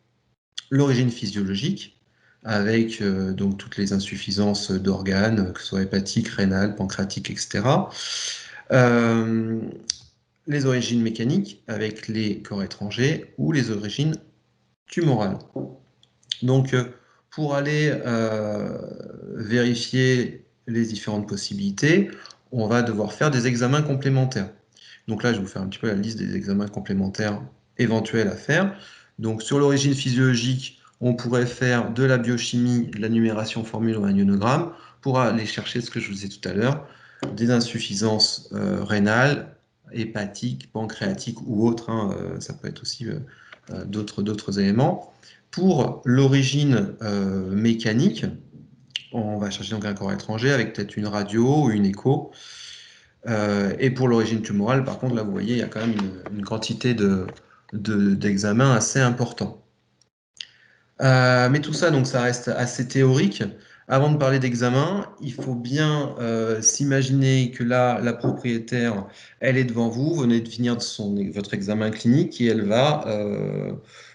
l'origine physiologique, avec donc toutes les insuffisances d'organes, que ce soit hépatiques, rénales, pancréatiques, etc. Les origines mécaniques avec les corps étrangers ou les origines tumorales. Donc, pour aller vérifier les différentes possibilités, on va devoir faire des examens complémentaires. Donc là, je vais vous faire un petit peu la liste des examens complémentaires éventuels à faire. Donc, sur l'origine physiologique, on pourrait faire de la biochimie, de la numération formule ou un ionogramme pour aller chercher ce que je vous disais tout à l'heure, des insuffisances rénales, hépatiques, pancréatiques ou autres, hein, ça peut être aussi d'autres éléments. Pour l'origine mécanique, on va chercher donc un corps étranger avec peut-être une radio ou une écho. Et pour l'origine tumorale, par contre, là, vous voyez, il y a quand même une quantité d'examens assez important. Mais tout ça, donc, ça reste assez théorique. Avant de parler d'examen, il faut bien s'imaginer que là, la propriétaire, elle est devant vous, vous venez de finir votre examen clinique et elle va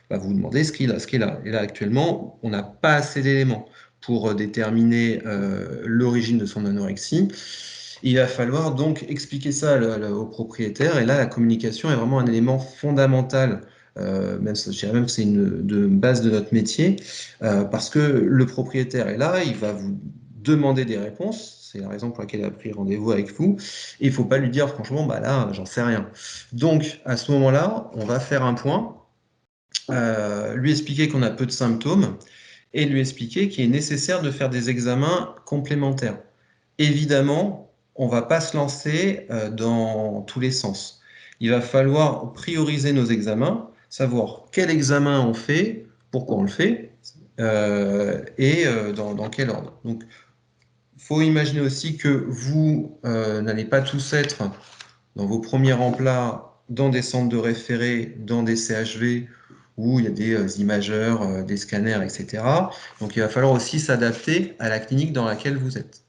vous demander ce qu'il a. Et là, actuellement, on n'a pas assez d'éléments pour déterminer l'origine de son anorexie. Il va falloir donc expliquer ça au propriétaire. Et là, la communication est vraiment un élément fondamental. Je dirais même que c'est une base de notre métier, parce que le propriétaire est là, il va vous demander des réponses. C'est la raison pour laquelle il a pris rendez-vous avec vous. Et il ne faut pas lui dire, franchement, bah là, j'en sais rien. Donc, à ce moment-là, on va faire un point, lui expliquer qu'on a peu de symptômes et lui expliquer qu'il est nécessaire de faire des examens complémentaires. Évidemment, on ne va pas se lancer dans tous les sens. Il va falloir prioriser nos examens, savoir quel examen on fait, pourquoi on le fait, et dans quel ordre. Donc, il faut imaginer aussi que vous n'allez pas tous être dans vos premiers remplats dans des centres de référé, dans des CHV, où il y a des imageurs, des scanners, etc. Donc, il va falloir aussi s'adapter à la clinique dans laquelle vous êtes.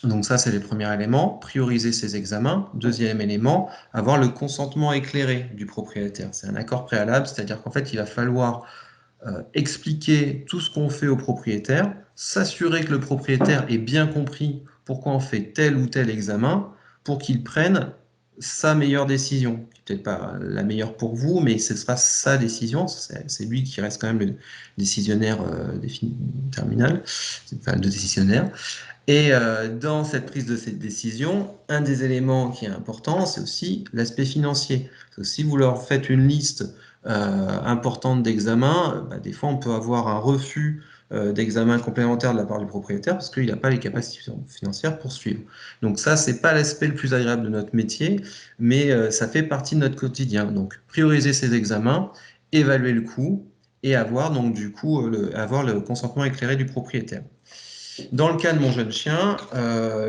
Donc ça, c'est les premiers éléments, prioriser ces examens. Deuxième élément, avoir le consentement éclairé du propriétaire. C'est un accord préalable, c'est-à-dire qu'en fait, il va falloir expliquer tout ce qu'on fait au propriétaire, s'assurer que le propriétaire ait bien compris pourquoi on fait tel ou tel examen, pour qu'il prenne sa meilleure décision. Peut-être pas la meilleure pour vous, mais ce sera sa décision. C'est lui qui reste quand même le décisionnaire terminal, enfin, le décisionnaire. Et dans cette prise de cette décision, un des éléments qui est important, c'est aussi l'aspect financier. Si vous leur faites une liste importante d'examens, des fois on peut avoir un refus d'examen complémentaire de la part du propriétaire parce qu'il n'a pas les capacités financières pour suivre. Donc ça, c'est pas l'aspect le plus agréable de notre métier, mais ça fait partie de notre quotidien. Donc prioriser ces examens, évaluer le coût et avoir donc du coup avoir le consentement éclairé du propriétaire. Dans le cas de mon jeune chien,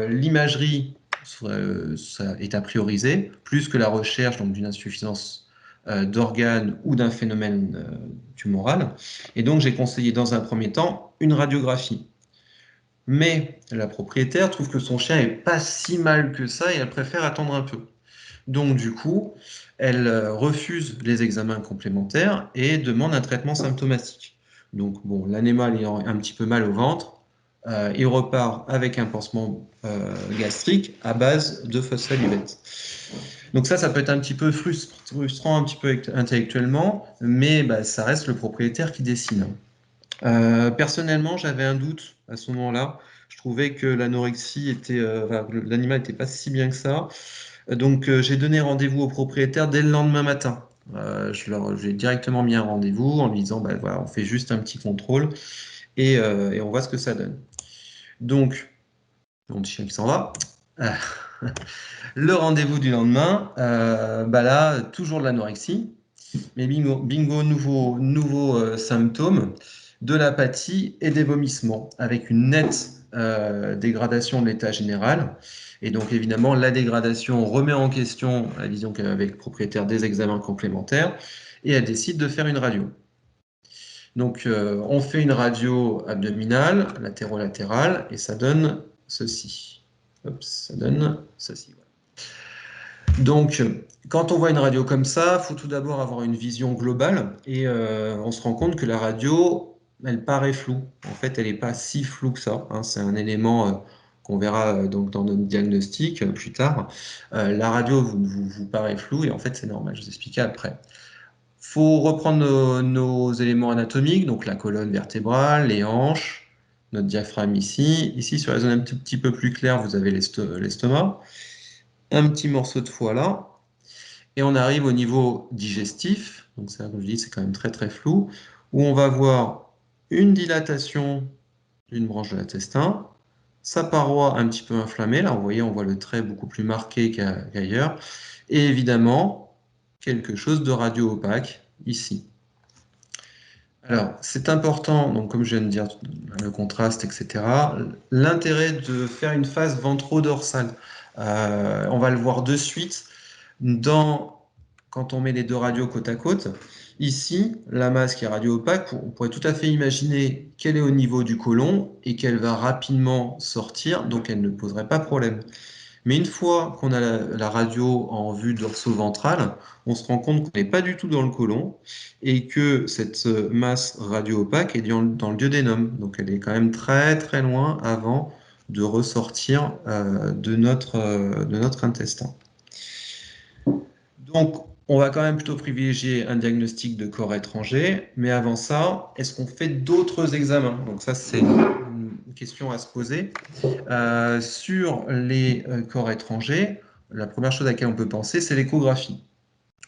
l'imagerie est à prioriser, plus que la recherche d'une insuffisance d'organes ou d'un phénomène tumoral. Et donc, j'ai conseillé dans un premier temps une radiographie. Mais la propriétaire trouve que son chien n'est pas si mal que ça et elle préfère attendre un peu. Donc, du coup, elle refuse les examens complémentaires et demande un traitement symptomatique. Donc, bon, l'animal ayant un petit peu mal au ventre, il repart avec un pansement gastrique à base de phospholipide. Donc ça peut être un petit peu frustrant un petit peu intellectuellement, mais ça reste le propriétaire qui décide. Personnellement, j'avais un doute à ce moment-là. Je trouvais que l'anorexie l'animal n'était pas si bien que ça. Donc j'ai donné rendez-vous au propriétaire dès le lendemain matin. J'ai directement mis un rendez-vous en lui disant, voilà, on fait juste un petit contrôle et on voit ce que ça donne. Donc, mon petit chien qui s'en va. Le rendez-vous du lendemain, là, toujours de l'anorexie, mais bingo, nouveau symptôme, de l'apathie et des vomissements, avec une nette dégradation de l'état général. Et donc, évidemment, la dégradation remet en question la vision qu'elle avait avec le propriétaire des examens complémentaires, et elle décide de faire une radio. Donc, on fait une radio abdominale, latéro-latérale, et ça donne ceci. Hop, ça donne ceci. Voilà. Donc, quand on voit une radio comme ça, il faut tout d'abord avoir une vision globale, et on se rend compte que la radio, elle paraît floue. En fait, elle n'est pas si floue que ça. Hein. C'est un élément qu'on verra donc dans notre diagnostic plus tard. La radio vous paraît floue, et en fait, c'est normal. Je vous expliquerai après. Il faut reprendre nos éléments anatomiques, donc la colonne vertébrale, les hanches, notre diaphragme ici. Ici, sur la zone un petit peu plus claire, vous avez l'estomac. Un petit morceau de foie là. Et on arrive au niveau digestif. Donc ça, comme je dis, c'est quand même très très flou. Où on va voir une dilatation d'une branche de l'intestin, sa paroi un petit peu inflammée. Là, vous voyez, on voit le trait beaucoup plus marqué qu'ailleurs. Et évidemment, quelque chose de radio-opaque ici. Alors, c'est important, donc comme je viens de dire, le contraste, etc. L'intérêt de faire une phase ventro-dorsale. On va le voir de suite quand on met les deux radios côte à côte. Ici, la masse qui est radio-opaque, on pourrait tout à fait imaginer qu'elle est au niveau du côlon et qu'elle va rapidement sortir, donc elle ne poserait pas problème. Mais une fois qu'on a la radio en vue dorso-ventrale, on se rend compte qu'on n'est pas du tout dans le côlon et que cette masse radio-opaque est dans le duodénum. Donc elle est quand même très très loin avant de ressortir de notre intestin. Donc, on va quand même plutôt privilégier un diagnostic de corps étranger, mais avant ça, est-ce qu'on fait d'autres examens? Donc ça, c'est une question à se poser. Sur les corps étrangers, la première chose à laquelle on peut penser, c'est l'échographie.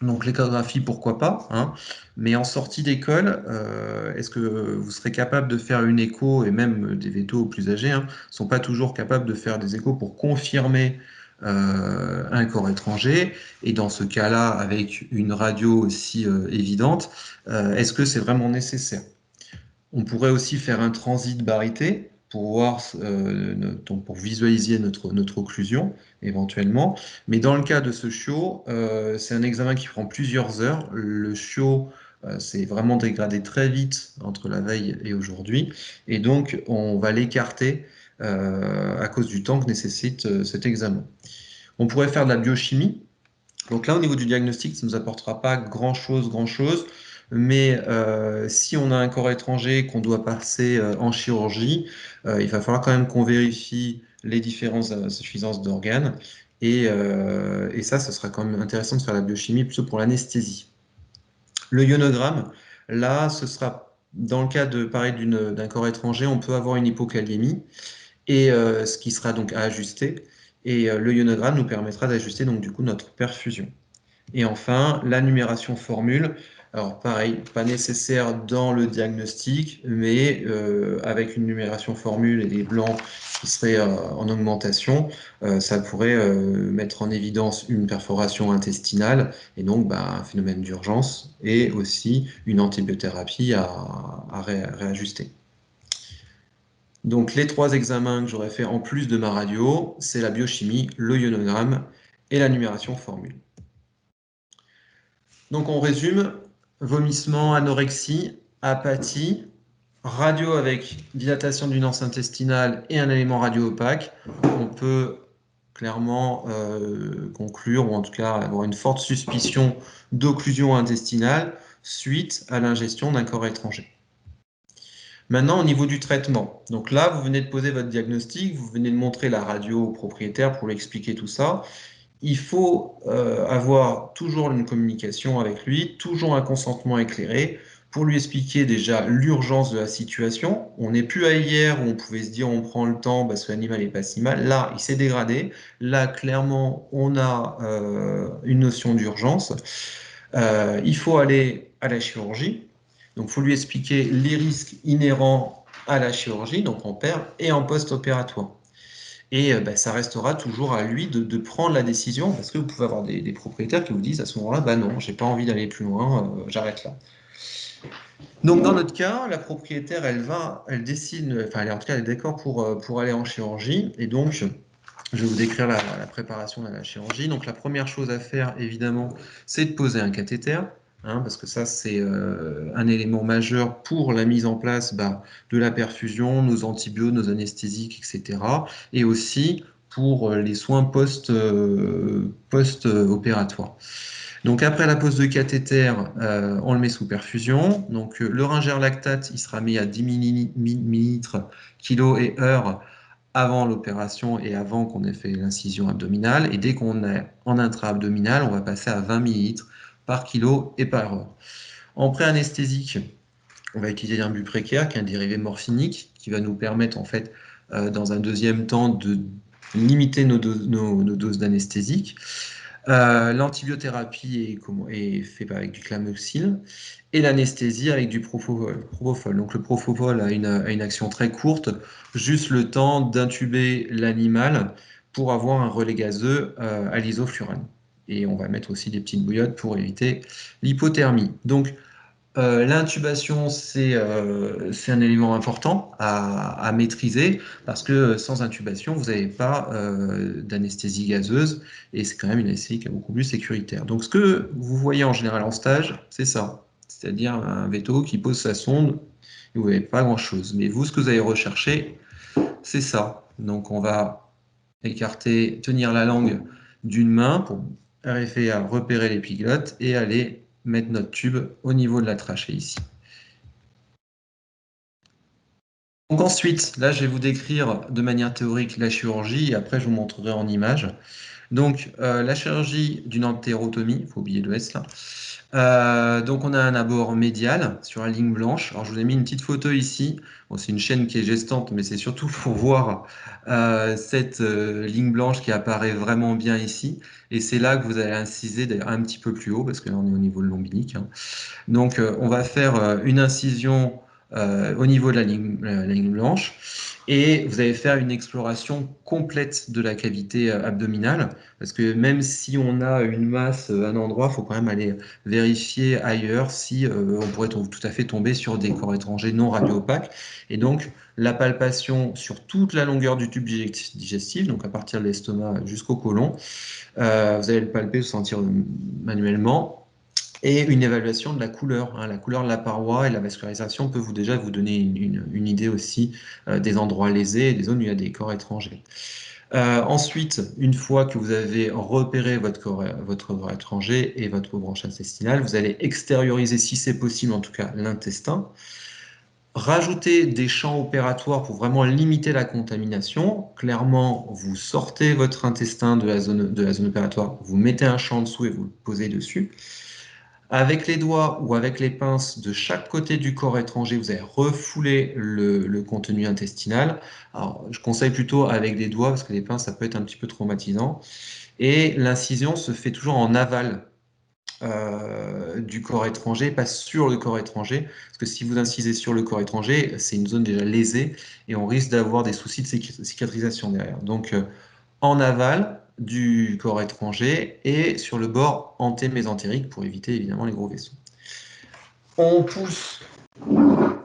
Donc l'échographie, pourquoi pas, hein, mais en sortie d'école, est-ce que vous serez capable de faire une écho, et même des vétos plus âgés ne sont pas toujours capables de faire des échos pour confirmer un corps étranger, et dans ce cas-là, avec une radio aussi évidente, est-ce que c'est vraiment nécessaire? On pourrait aussi faire un transit baryté pour voir, pour visualiser notre occlusion éventuellement. Mais dans le cas de ce chiot, c'est un examen qui prend plusieurs heures. Le chiot s'est vraiment dégradé très vite entre la veille et aujourd'hui. Et donc, on va l'écarter à cause du temps que nécessite cet examen. On pourrait faire de la biochimie. Donc là, au niveau du diagnostic, ça ne nous apportera pas grand-chose, mais si on a un corps étranger qu'on doit passer en chirurgie, il va falloir quand même qu'on vérifie les différentes insuffisances d'organes. Et ça, ce sera quand même intéressant de faire la biochimie plutôt pour l'anesthésie. Le ionogramme, là, ce sera dans le cas pareil, d'un corps étranger, on peut avoir une hypokaliémie, et ce qui sera donc à ajuster. Et le ionogramme nous permettra d'ajuster donc du coup notre perfusion. Et enfin, la numération formule. Alors pareil, pas nécessaire dans le diagnostic, mais avec une numération formule et des blancs qui seraient en augmentation, ça pourrait mettre en évidence une perforation intestinale et donc un phénomène d'urgence et aussi une antibiothérapie à réajuster. Donc les 3 examens que j'aurais fait en plus de ma radio, c'est la biochimie, le ionogramme et la numération formule. Donc on résume, vomissement, anorexie, apathie, radio avec dilatation du anse intestinal et un élément radio-opaque. On peut clairement conclure, ou en tout cas avoir une forte suspicion d'occlusion intestinale suite à l'ingestion d'un corps étranger. Maintenant, au niveau du traitement, donc là, vous venez de poser votre diagnostic, vous venez de montrer la radio au propriétaire pour lui expliquer tout ça. Il faut avoir toujours une communication avec lui, toujours un consentement éclairé pour lui expliquer déjà l'urgence de la situation. On n'est plus à hier où on pouvait se dire on prend le temps parce que l'animal n'est pas si mal. Là, il s'est dégradé. Là, clairement, on a une notion d'urgence. Il faut aller à la chirurgie. Donc, il faut lui expliquer les risques inhérents à la chirurgie, donc en per et en post-opératoire. Et ça restera toujours à lui de prendre la décision, parce que vous pouvez avoir des propriétaires qui vous disent à ce moment-là, non, j'ai pas envie d'aller plus loin, j'arrête là. Donc dans notre cas, la propriétaire, elle décide, enfin en tout cas elle est d'accord pour aller en chirurgie, et donc je vais vous décrire la préparation de la chirurgie. Donc la première chose à faire, évidemment, c'est de poser un cathéter. Parce que ça, c'est un élément majeur pour la mise en place de la perfusion, nos antibiotiques, nos anesthésiques, etc. Et aussi pour les soins post-opératoires. Donc après la pose de cathéter, on le met sous perfusion. Donc le ringer lactate, il sera mis à 10 millilitres kilo et heure avant l'opération et avant qu'on ait fait l'incision abdominale. Et dès qu'on est en intra-abdominal, on va passer à 20 millilitres par kilo et par heure. En pré-anesthésique, on va utiliser un buprecaire, qui est un dérivé morphinique, qui va nous permettre, en fait, dans un deuxième temps, de limiter nos doses d'anesthésique. L'antibiothérapie est faite avec du clamoxyl et l'anesthésie avec du propofol. Donc le propofol a une action très courte, juste le temps d'intuber l'animal pour avoir un relais gazeux à l'isoflurane. Et on va mettre aussi des petites bouillottes pour éviter l'hypothermie. Donc, l'intubation, c'est un élément important à maîtriser parce que sans intubation, vous n'avez pas d'anesthésie gazeuse et c'est quand même une anesthésie qui est beaucoup plus sécuritaire. Donc, ce que vous voyez en général en stage, c'est ça. c'est-à-dire un veto qui pose sa sonde et vous n'avez pas grand-chose. Mais vous, ce que vous allez rechercher, c'est ça. Donc, on va écarter, tenir la langue d'une main pour arriver à repérer l'épiglotte et aller mettre notre tube au niveau de la trachée ici. Donc ensuite, là, je vais vous décrire de manière théorique la chirurgie et après, je vous montrerai en image. Donc, la chirurgie d'une entérotomie, il faut oublier le S là. Donc, on a un abord médial sur la ligne blanche. Alors, je vous ai mis une petite photo ici. Bon, c'est une chaîne qui est gestante, mais c'est surtout pour voir cette ligne blanche qui apparaît vraiment bien ici. Et c'est là que vous allez inciser, d'ailleurs un petit peu plus haut, parce que là, on est au niveau de l'ombilique. Hein. Donc, on va faire une incision au niveau de la ligne blanche et vous allez faire une exploration complète de la cavité abdominale parce que même si on a une masse à un endroit, il faut quand même aller vérifier ailleurs si on pourrait tout à fait tomber sur des corps étrangers non radio-opaques. Et donc, la palpation sur toute la longueur du tube digestif, donc à partir de l'estomac jusqu'au côlon, vous allez le palper, le sentir manuellement. Et une évaluation de la couleur. Hein. La couleur de la paroi et la vascularisation peut déjà vous donner une idée aussi des endroits lésés et des zones où il y a des corps étrangers. Ensuite, une fois que vous avez repéré votre corps étranger et votre branche intestinale, vous allez extérioriser, si c'est possible en tout cas, l'intestin. Rajouter des champs opératoires pour vraiment limiter la contamination. Clairement, vous sortez votre intestin de la zone opératoire, vous mettez un champ en dessous et vous le posez dessus. Avec les doigts ou avec les pinces de chaque côté du corps étranger, vous allez refouler le contenu intestinal. Alors, je conseille plutôt avec des doigts parce que les pinces, ça peut être un petit peu traumatisant. Et l'incision se fait toujours en aval du corps étranger, pas sur le corps étranger. Parce que si vous incisez sur le corps étranger, c'est une zone déjà lésée et on risque d'avoir des soucis de cicatrisation derrière. Donc, en aval du corps étranger et sur le bord antémésentérique pour éviter évidemment les gros vaisseaux. On pousse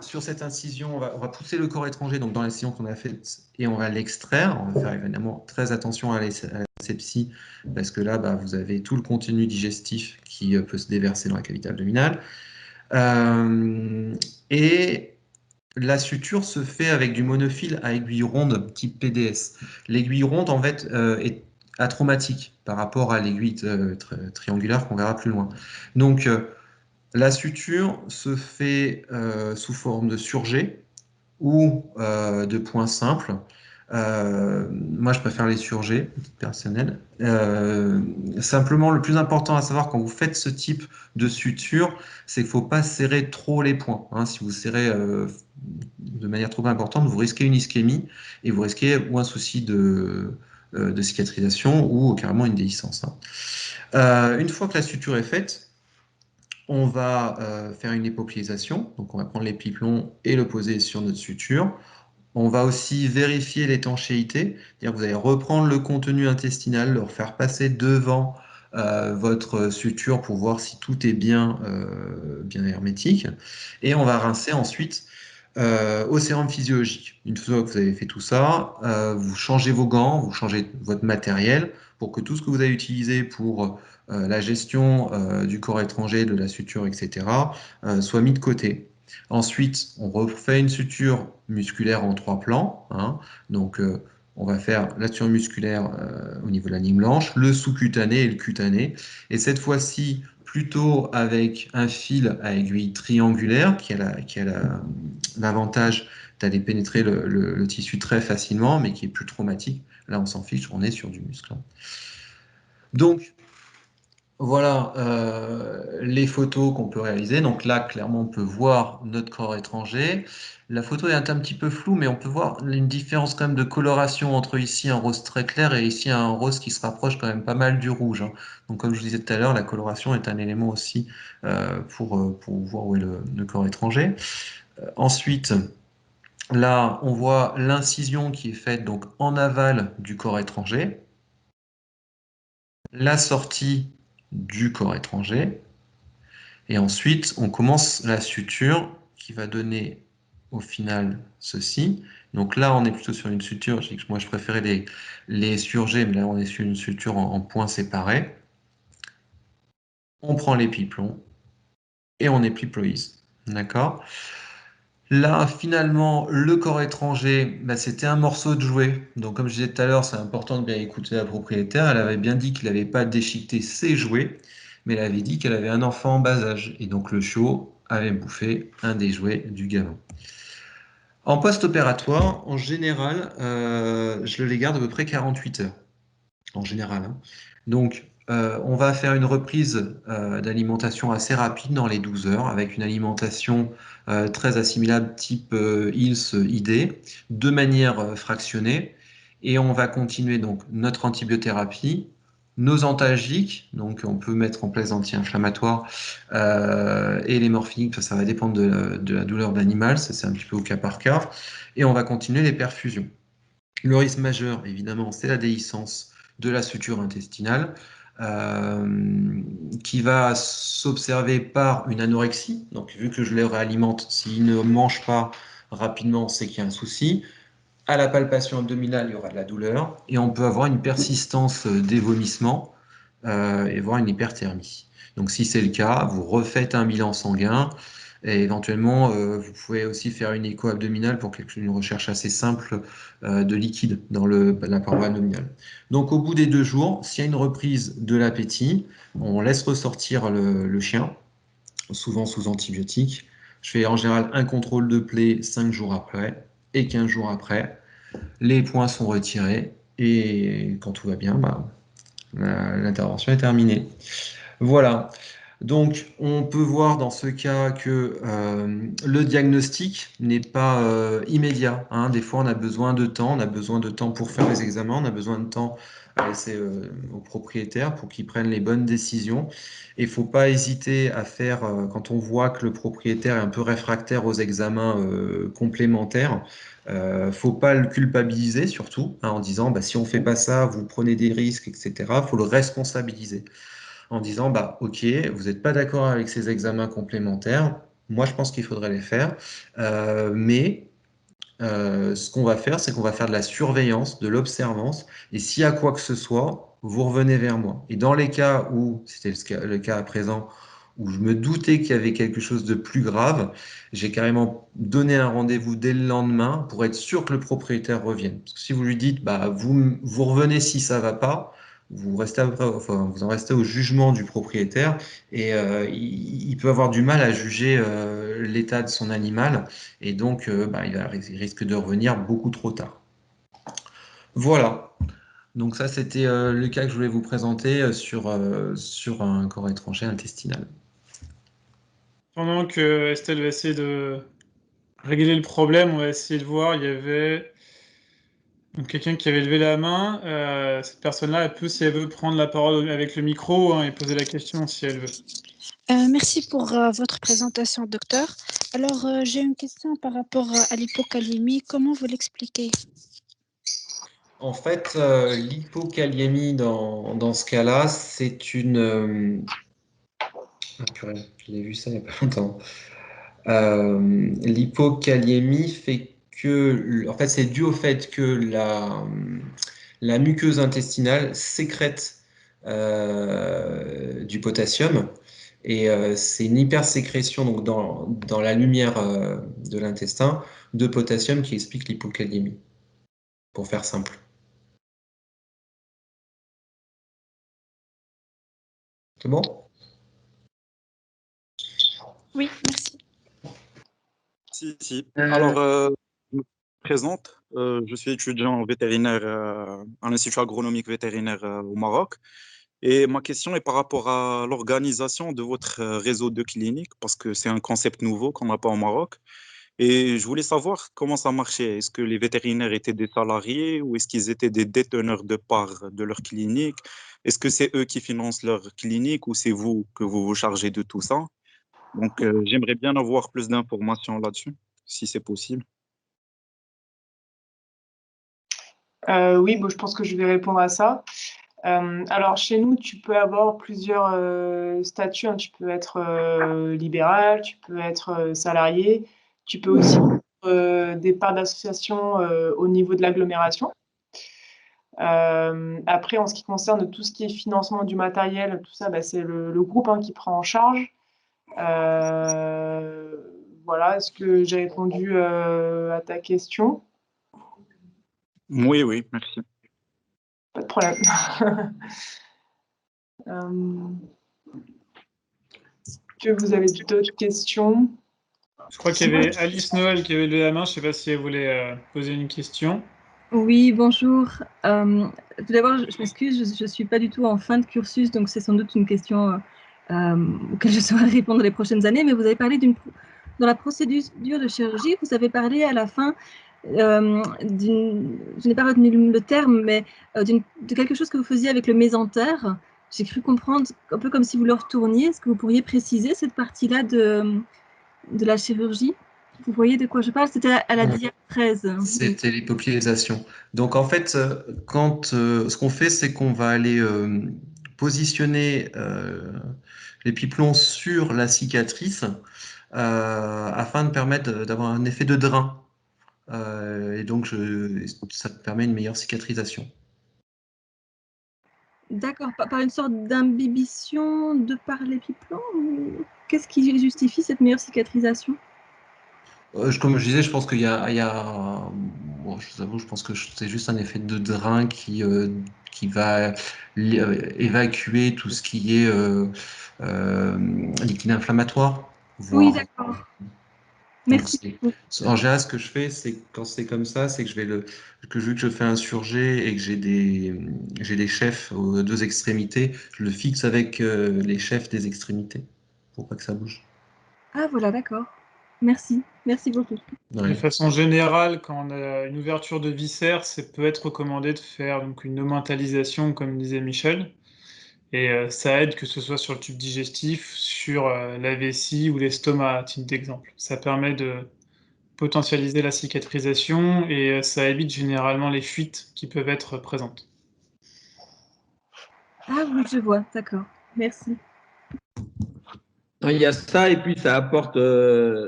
sur cette incision, on va pousser le corps étranger donc dans l'incision qu'on a faite et on va l'extraire. On va faire évidemment très attention à l'asepsie parce que là, vous avez tout le contenu digestif qui peut se déverser dans la cavité abdominale. Et la suture se fait avec du monofil à aiguille ronde type PDS. L'aiguille ronde, en fait, est achromatique par rapport à l'aiguille triangulaire qu'on verra plus loin. Donc, la suture se fait sous forme de surjet ou de points simples. Moi, je préfère les surjets personnels. Simplement, le plus important à savoir quand vous faites ce type de suture, c'est qu'il ne faut pas serrer trop les points. Hein. Si vous serrez de manière trop importante, vous risquez une ischémie et vous risquez ou un souci de cicatrisation ou carrément une déhiscence. Hein. Une fois que la suture est faite, on va faire une hypoclisation. Donc, on va prendre l'épiplomb et le poser sur notre suture. On va aussi vérifier l'étanchéité, c'est-à-dire que vous allez reprendre le contenu intestinal, le refaire passer devant votre suture pour voir si tout est bien hermétique. Et on va rincer ensuite au sérum physiologique. Une fois que vous avez fait tout ça, vous changez vos gants, vous changez votre matériel pour que tout ce que vous avez utilisé pour la gestion du corps étranger, de la suture, etc., soit mis de côté. Ensuite, on refait une suture musculaire en 3 plans. Hein. Donc, on va faire la suture musculaire au niveau de la ligne blanche, le sous-cutané et le cutané. Et cette fois-ci, plutôt avec un fil à aiguille triangulaire qui a l'avantage d'aller pénétrer le tissu très facilement, mais qui est plus traumatique. Là, on s'en fiche, on est sur du muscle. Donc, voilà les photos qu'on peut réaliser. Donc là, clairement, on peut voir notre corps étranger. La photo est un petit peu floue, mais on peut voir une différence quand même de coloration entre ici un rose très clair et ici un rose qui se rapproche quand même pas mal du rouge. Hein. Donc comme je vous disais tout à l'heure, la coloration est un élément aussi pour voir où est le corps étranger. Ensuite, là, on voit l'incision qui est faite donc en aval du corps étranger. La sortie du corps étranger. Et ensuite, on commence la suture qui va donner au final ceci. Donc là, on est plutôt sur une suture. Moi, je préférais les surgés, mais là, on est sur une suture en points séparés. On prend l'épiplomb et on n'est plus employees. D'accord? Là, finalement, le corps étranger, bah, c'était un morceau de jouet. Donc, comme je disais tout à l'heure, c'est important de bien écouter la propriétaire. Elle avait bien dit qu'il n'avait pas déchiqueté ses jouets, mais elle avait dit qu'elle avait un enfant en bas âge. Et donc, le chiot avait bouffé un des jouets du gamin. En post-opératoire, en général, je les garde à peu près 48 heures. En général, hein. Donc, on va faire une reprise d'alimentation assez rapide dans les 12 heures avec une alimentation très assimilable type ILS, ID, de manière fractionnée. Et on va continuer donc notre antibiothérapie, nos antalgiques, donc on peut mettre en place anti-inflammatoires et les morphiniques, ça va dépendre de la douleur de l'animal, ça c'est un petit peu au cas par cas. Et on va continuer les perfusions. Le risque majeur, évidemment, c'est la déhiscence de la suture intestinale qui va s'observer par une anorexie. Donc, vu que je les réalimente, s'ils ne mangent pas rapidement, c'est qu'il y a un souci. À la palpation abdominale, il y aura de la douleur et on peut avoir une persistance des vomissements et voire une hyperthermie. Donc, si c'est le cas, vous refaites un bilan sanguin et éventuellement, vous pouvez aussi faire une écho abdominale pour une recherche assez simple de liquide dans la paroi abdominale. Donc, au bout des 2 jours, s'il y a une reprise de l'appétit, on laisse ressortir le chien, souvent sous antibiotiques. Je fais en général un contrôle de plaie 5 jours après et 15 jours après. Les points sont retirés et quand tout va bien, bah, l'intervention est terminée. Voilà. Donc, on peut voir dans ce cas que le diagnostic n'est pas immédiat, hein. Des fois, on a besoin de temps. On a besoin de temps pour faire les examens. On a besoin de temps à laisser aux propriétaires pour qu'ils prennent les bonnes décisions. Et il ne faut pas hésiter à faire, quand on voit que le propriétaire est un peu réfractaire aux examens complémentaires, faut pas le culpabiliser surtout, hein, en disant bah, si on fait pas ça, vous prenez des risques, etc. Faut le responsabiliser en disant bah ok, vous n'êtes pas d'accord avec ces examens complémentaires, moi je pense qu'il faudrait les faire, mais ce qu'on va faire, c'est qu'on va faire de la surveillance, de l'observance, et s'il y a quoi que ce soit, vous revenez vers moi. Et dans les cas où, c'était le cas à présent, où je me doutais qu'il y avait quelque chose de plus grave, j'ai carrément donné un rendez-vous dès le lendemain pour être sûr que le propriétaire revienne. Parce que si vous lui dites, bah, vous revenez si ça va pas, vous restez enfin, vous en restez au jugement du propriétaire et il peut avoir du mal à juger l'état de son animal et donc bah, il risque de revenir beaucoup trop tard. Voilà. Donc ça, c'était le cas que je voulais vous présenter sur un corps étranger intestinal. Pendant que Estelle va essayer de régler le problème, on va essayer de voir. Il y avait donc quelqu'un qui avait levé la main. Cette personne-là, elle peut, si elle veut, prendre la parole avec le micro, hein, et poser la question si elle veut. Merci pour votre présentation, docteur. Alors, j'ai une question par rapport à l'hypokaliémie. Comment vous l'expliquez? En fait, l'hypokaliémie dans ce cas-là, c'est une... Ah, purée, j'ai vu ça il n'y a pas longtemps. L'hypokaliémie fait que, en fait, c'est dû au fait que la muqueuse intestinale sécrète du potassium et c'est une hypersécrétion donc dans la lumière de l'intestin de potassium qui explique l'hypokaliémie, pour faire simple. C'est bon? Oui, merci. Si. Alors, je me présente. Je suis étudiant vétérinaire à l'Institut agronomique vétérinaire au Maroc. Et ma question est par rapport à l'organisation de votre réseau de cliniques, parce que c'est un concept nouveau qu'on n'a pas au Maroc. Et je voulais savoir comment ça marchait. Est-ce que les vétérinaires étaient des salariés ou est-ce qu'ils étaient des déteneurs de parts de leur clinique? Est-ce que c'est eux qui financent leur clinique ou c'est vous que vous vous chargez de tout ça? Donc, j'aimerais bien avoir plus d'informations là-dessus, si c'est possible. Oui, bon, je pense que je vais répondre à ça. Alors, chez nous, tu peux avoir plusieurs statuts, hein. Tu peux être libéral, tu peux être salarié, tu peux aussi avoir des parts d'association au niveau de l'agglomération. Après, en ce qui concerne tout ce qui est financement du matériel, tout ça, bah, c'est le groupe, hein, qui prend en charge. Voilà, est-ce que j'ai répondu à ta question? Oui, oui, merci. Pas de problème. Est-ce que vous avez d'autres questions? Je crois qu'il y avait Alice Noël qui avait levé la main. Je ne sais pas si elle voulait poser une question. Oui, bonjour. Tout d'abord, je m'excuse, je ne suis pas du tout en fin de cursus, donc c'est sans doute une question auquel je saurai répondre les prochaines années, mais vous avez parlé dans la procédure de chirurgie, vous avez parlé à la fin je n'ai pas retenu le terme, mais de quelque chose que vous faisiez avec le mésentère. J'ai cru comprendre un peu comme si vous le retourniez. Est-ce que vous pourriez préciser cette partie-là de la chirurgie? Vous voyez de quoi je parle? C'était à la diapo 13. C'était l'hypopylisation. Donc en fait, ce qu'on fait, c'est qu'on va aller positionner les pipelons sur la cicatrice afin de permettre d'avoir un effet de drain. Et donc ça permet une meilleure cicatrisation. D'accord, par une sorte d'imbibition de par les pipelons? Qu'est-ce qui justifie cette meilleure cicatrisation? Comme je disais, je pense qu'il y a bon, je vous avoue, je pense que c'est juste un effet de drain qui va évacuer tout ce qui est liquide inflammatoire. Oui, Voire, d'accord. donc Merci beaucoup. en général, ce que je fais, c'est quand c'est comme ça, c'est que vu que je fais insurger et que j'ai des chefs aux deux extrémités, je le fixe avec les chefs des extrémités pour pas que ça bouge. Ah, voilà, d'accord. Merci. Merci beaucoup. De Ouais. façon générale, quand on a une ouverture de viscère, ça peut être recommandé de faire donc, une omentalisation, comme disait Michel. Et ça aide que ce soit sur le tube digestif, sur la vessie ou l'estomac, à titre d'exemple. Ça permet de potentialiser la cicatrisation et ça évite généralement les fuites qui peuvent être présentes. Ah oui, je vois, d'accord. Merci. Il y a ça, et puis ça apporte,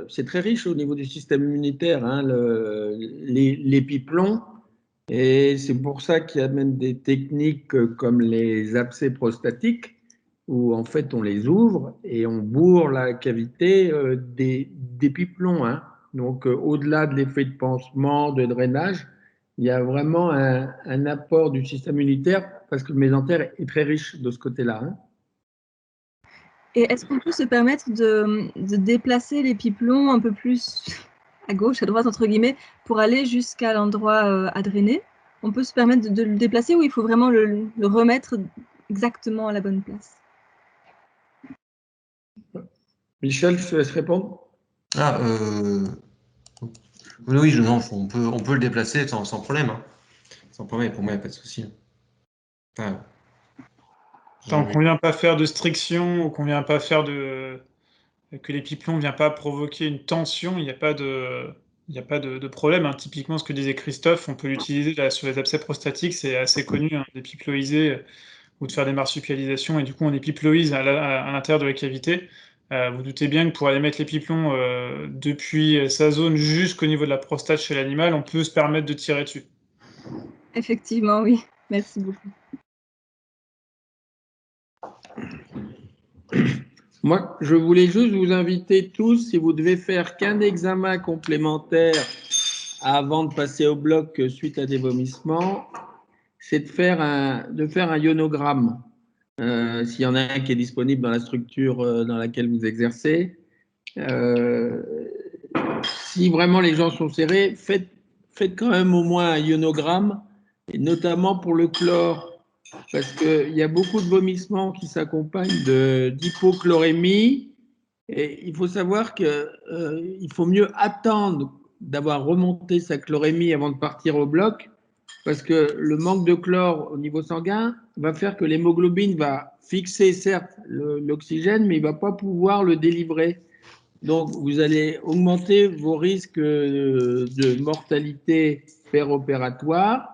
c'est très riche au niveau du système immunitaire, hein, les pipelons, et c'est pour ça qu'il y a même des techniques comme les abcès prostatiques, où en fait on les ouvre et on bourre la cavité des pipelons, hein. Donc au-delà de l'effet de pansement, de drainage, il y a vraiment un apport du système immunitaire, parce que le mésentère est très riche de ce côté-là, hein. Et est-ce qu'on peut se permettre de déplacer les pipelons un peu plus à gauche, à droite, entre guillemets, pour aller jusqu'à l'endroit à drainer? On peut se permettre de le déplacer ou il faut vraiment le remettre exactement à la bonne place? Michel, je te laisse répondre. Ah, oui, non, on peut le déplacer sans problème, hein. Sans problème, pour moi, il n'y a pas de souci. Enfin, Tant qu'on ne vient pas faire de striction ou qu'on ne vient pas faire que les pipelons ne viennent pas provoquer une tension, il n'y a pas de problème, hein. Typiquement, ce que disait Christophe, on peut l'utiliser là, sur les abcès prostatiques, c'est assez connu, hein, d'épiploïser ou de faire des marsupialisations, et du coup, on épiploïse à l'intérieur de la cavité. Vous doutez bien que pour aller mettre les pipelons depuis sa zone jusqu'au niveau de la prostate chez l'animal, on peut se permettre de tirer dessus. Effectivement, oui. Merci beaucoup. Moi, je voulais juste vous inviter tous, si vous devez faire qu'un examen complémentaire avant de passer au bloc suite à des vomissements, c'est de faire un ionogramme. S'il y en a un qui est disponible dans la structure dans laquelle vous exercez. Si vraiment les gens sont serrés, faites quand même au moins un ionogramme, et notamment pour le chlore, parce qu'il y a beaucoup de vomissements qui s'accompagnent d'hypochlorémie. Et il faut savoir qu'il faut mieux attendre d'avoir remonté sa chlorémie avant de partir au bloc, parce que le manque de chlore au niveau sanguin va faire que l'hémoglobine va fixer certes l'oxygène, mais il ne va pas pouvoir le délivrer. Donc, vous allez augmenter vos risques de mortalité péropératoire.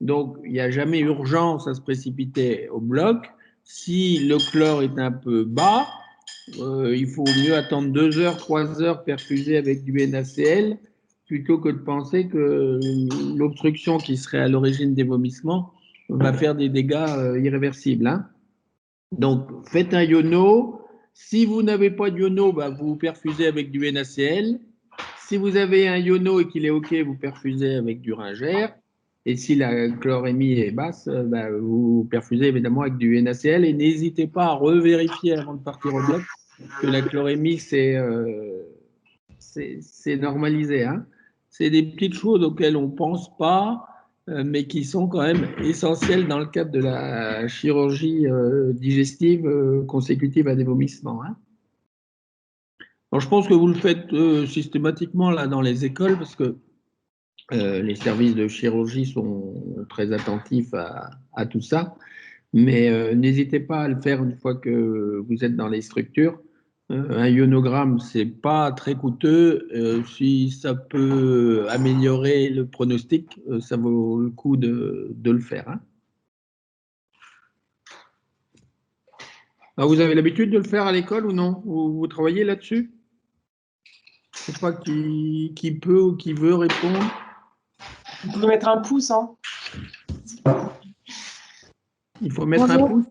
Donc, il n'y a jamais urgence à se précipiter au bloc. Si le chlore est un peu bas, il faut mieux attendre 2 heures, 3 heures perfusé avec du NaCl plutôt que de penser que l'obstruction qui serait à l'origine des vomissements va faire des dégâts irréversibles, hein. Donc, faites un iono. Si vous n'avez pas de iono, bah, vous perfusez avec du NaCl. Si vous avez un iono et qu'il est OK, vous perfusez avec du Ringer. Et si la chlorémie est basse, bah, vous perfusez évidemment avec du NaCl. Et n'hésitez pas à revérifier avant de partir au bloc que la chlorémie, c'est normalisé. Hein. C'est des petites choses auxquelles on ne pense pas, mais qui sont quand même essentielles dans le cadre de la chirurgie digestive consécutive à des vomissements. Hein. Alors, je pense que vous le faites systématiquement là, dans les écoles, parce que les services de chirurgie sont très attentifs à tout ça. Mais n'hésitez pas à le faire une fois que vous êtes dans les structures. Un ionogramme, c'est pas très coûteux. Si ça peut améliorer le pronostic, ça vaut le coup de le faire. Hein. Alors, vous avez l'habitude de le faire à l'école ou non? Vous travaillez là-dessus? Je ne sais pas qui peut ou qui veut répondre. Vous pouvez mettre un pouce. Hein. Il faut mettre un pouce.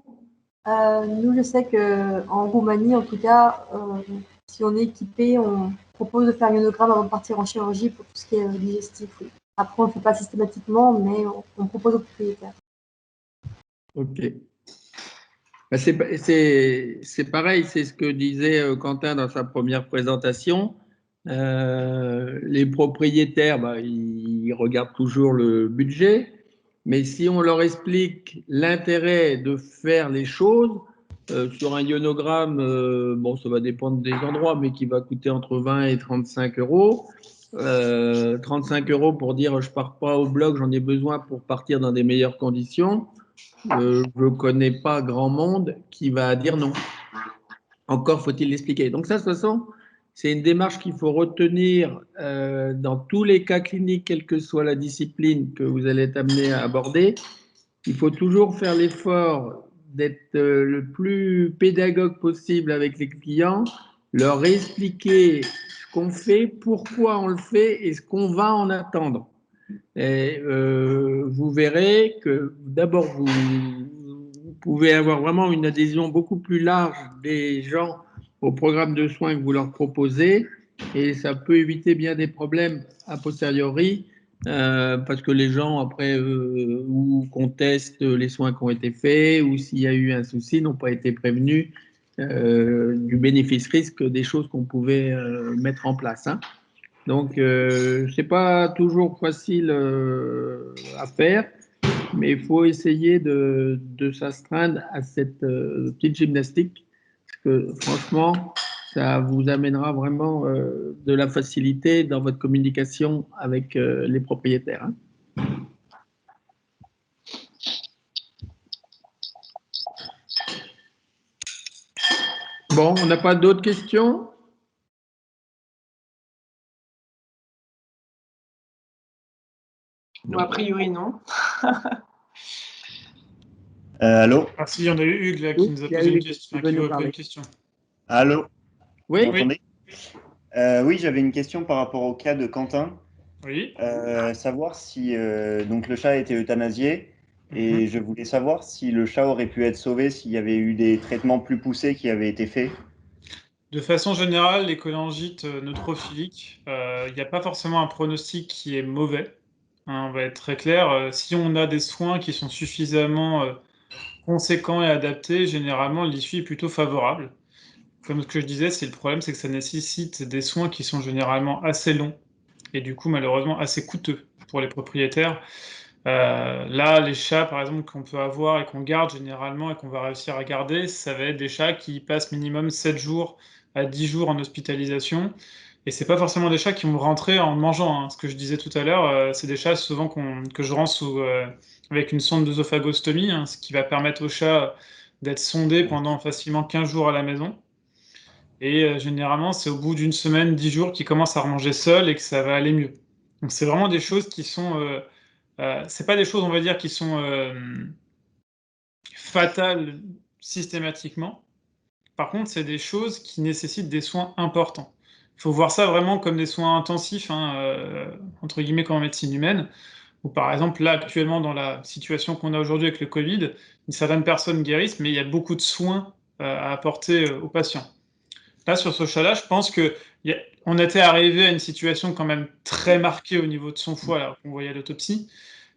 Nous, je sais qu'en Roumanie, en tout cas, si on est équipé, on propose de faire un ionogramme avant de partir en chirurgie pour tout ce qui est digestif. Oui. Après, on ne le fait pas systématiquement, mais on propose aux propriétaires. Ok. Ben, c'est pareil, c'est ce que disait Quentin dans sa première présentation. Les propriétaires, ben, ils regardent toujours le budget. Mais si on leur explique l'intérêt de faire les choses, sur un ionogramme, bon, ça va dépendre des endroits, mais qui va coûter entre 20 et 35 euros. 35 euros pour dire je pars pas au bloc, j'en ai besoin pour partir dans des meilleures conditions. Je ne connais pas grand monde qui va dire non. Encore faut-il l'expliquer. Donc ça, de toute façon, c'est une démarche qu'il faut retenir dans tous les cas cliniques, quelle que soit la discipline que vous allez être amené à aborder. Il faut toujours faire l'effort d'être le plus pédagogue possible avec les clients, leur expliquer ce qu'on fait, pourquoi on le fait et ce qu'on va en attendre. Et vous verrez que d'abord, vous pouvez avoir vraiment une adhésion beaucoup plus large des gens au programme de soins que vous leur proposez et ça peut éviter bien des problèmes a posteriori parce que les gens après ou contestent les soins qui ont été faits ou s'il y a eu un souci n'ont pas été prévenus du bénéfice-risque des choses qu'on pouvait mettre en place. Hein. Donc, c'est pas toujours facile à faire, mais il faut essayer de s'astreindre à cette petite gymnastique, parce que franchement, ça vous amènera vraiment de la facilité dans votre communication avec les propriétaires. Hein. Bon, on n'a pas d'autres questions? Bon, a priori, non. Allô? Ah si, on a eu Hugues là, qui nous a posé une question. Qui veut poser une question. Allô? Oui. Vous m'entendez? Oui, j'avais une question par rapport au cas de Quentin. Oui. Savoir si donc le chat a été euthanasié et je voulais savoir si le chat aurait pu être sauvé s'il y avait eu des traitements plus poussés qui avaient été faits. De façon générale, les cholangites neutrophiliques, il n'y a pas forcément un pronostic qui est mauvais. Hein, on va être très clair. Si on a des soins qui sont suffisamment conséquents et adaptés, généralement l'issue est plutôt favorable. Comme ce que je disais, c'est le problème, c'est que ça nécessite des soins qui sont généralement assez longs et du coup malheureusement assez coûteux pour les propriétaires. Là, les chats, par exemple, qu'on peut avoir et qu'on garde généralement et qu'on va réussir à garder, ça va être des chats qui passent minimum 7 jours à 10 jours en hospitalisation. Et c'est pas forcément des chats qui vont rentrer en mangeant. Hein. Ce que je disais tout à l'heure, c'est des chats souvent que je rends avec une sonde d'œsophagostomie, hein, ce qui va permettre aux chats d'être sondés pendant facilement 15 jours à la maison. Et généralement, c'est au bout d'une semaine, 10 jours, qu'ils commencent à manger seuls et que ça va aller mieux. Donc c'est vraiment des choses qui sont... c'est pas des choses, on va dire, qui sont fatales systématiquement. Par contre, c'est des choses qui nécessitent des soins importants. Il faut voir ça vraiment comme des soins intensifs, hein, entre guillemets, comme en médecine humaine, où par exemple, là, actuellement, dans la situation qu'on a aujourd'hui avec le Covid, certaines personnes guérissent, mais il y a beaucoup de soins à apporter aux patients. Là, sur ce chat-là, je pense qu'on était arrivé à une situation quand même très marquée au niveau de son foie, là, qu'on voyait à l'autopsie.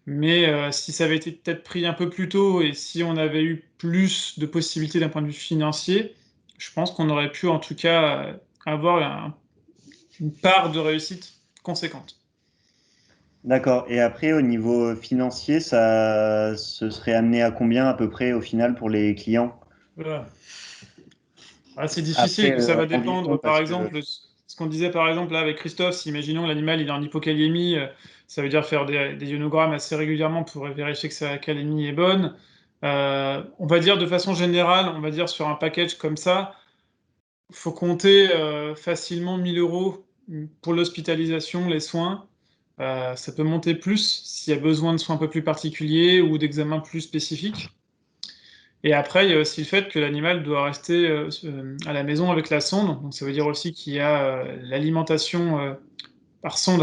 Mais si ça avait été peut-être pris un peu plus tôt et si on avait eu plus de possibilités d'un point de vue financier, je pense qu'on aurait pu en tout cas avoir une part de réussite conséquente. D'accord. Et après, au niveau financier, ça se serait amené à combien à peu près au final pour les clients? Voilà. Ah, c'est Après, difficile, ça va environ, dépendre, par parce que exemple, ce qu'on disait par exemple là avec Christophe, si imaginons l'animal il est en hypokaliémie, ça veut dire faire des ionogrammes assez régulièrement pour vérifier que sa calémie est bonne. On va dire de façon générale, on va dire sur un package comme ça, il faut compter facilement 1000 euros pour l'hospitalisation, les soins. Ça peut monter plus s'il y a besoin de soins un peu plus particuliers ou d'examens plus spécifiques. Et après, il y a aussi le fait que l'animal doit rester à la maison avec la sonde. Donc ça veut dire aussi qu'il y a l'alimentation par sonde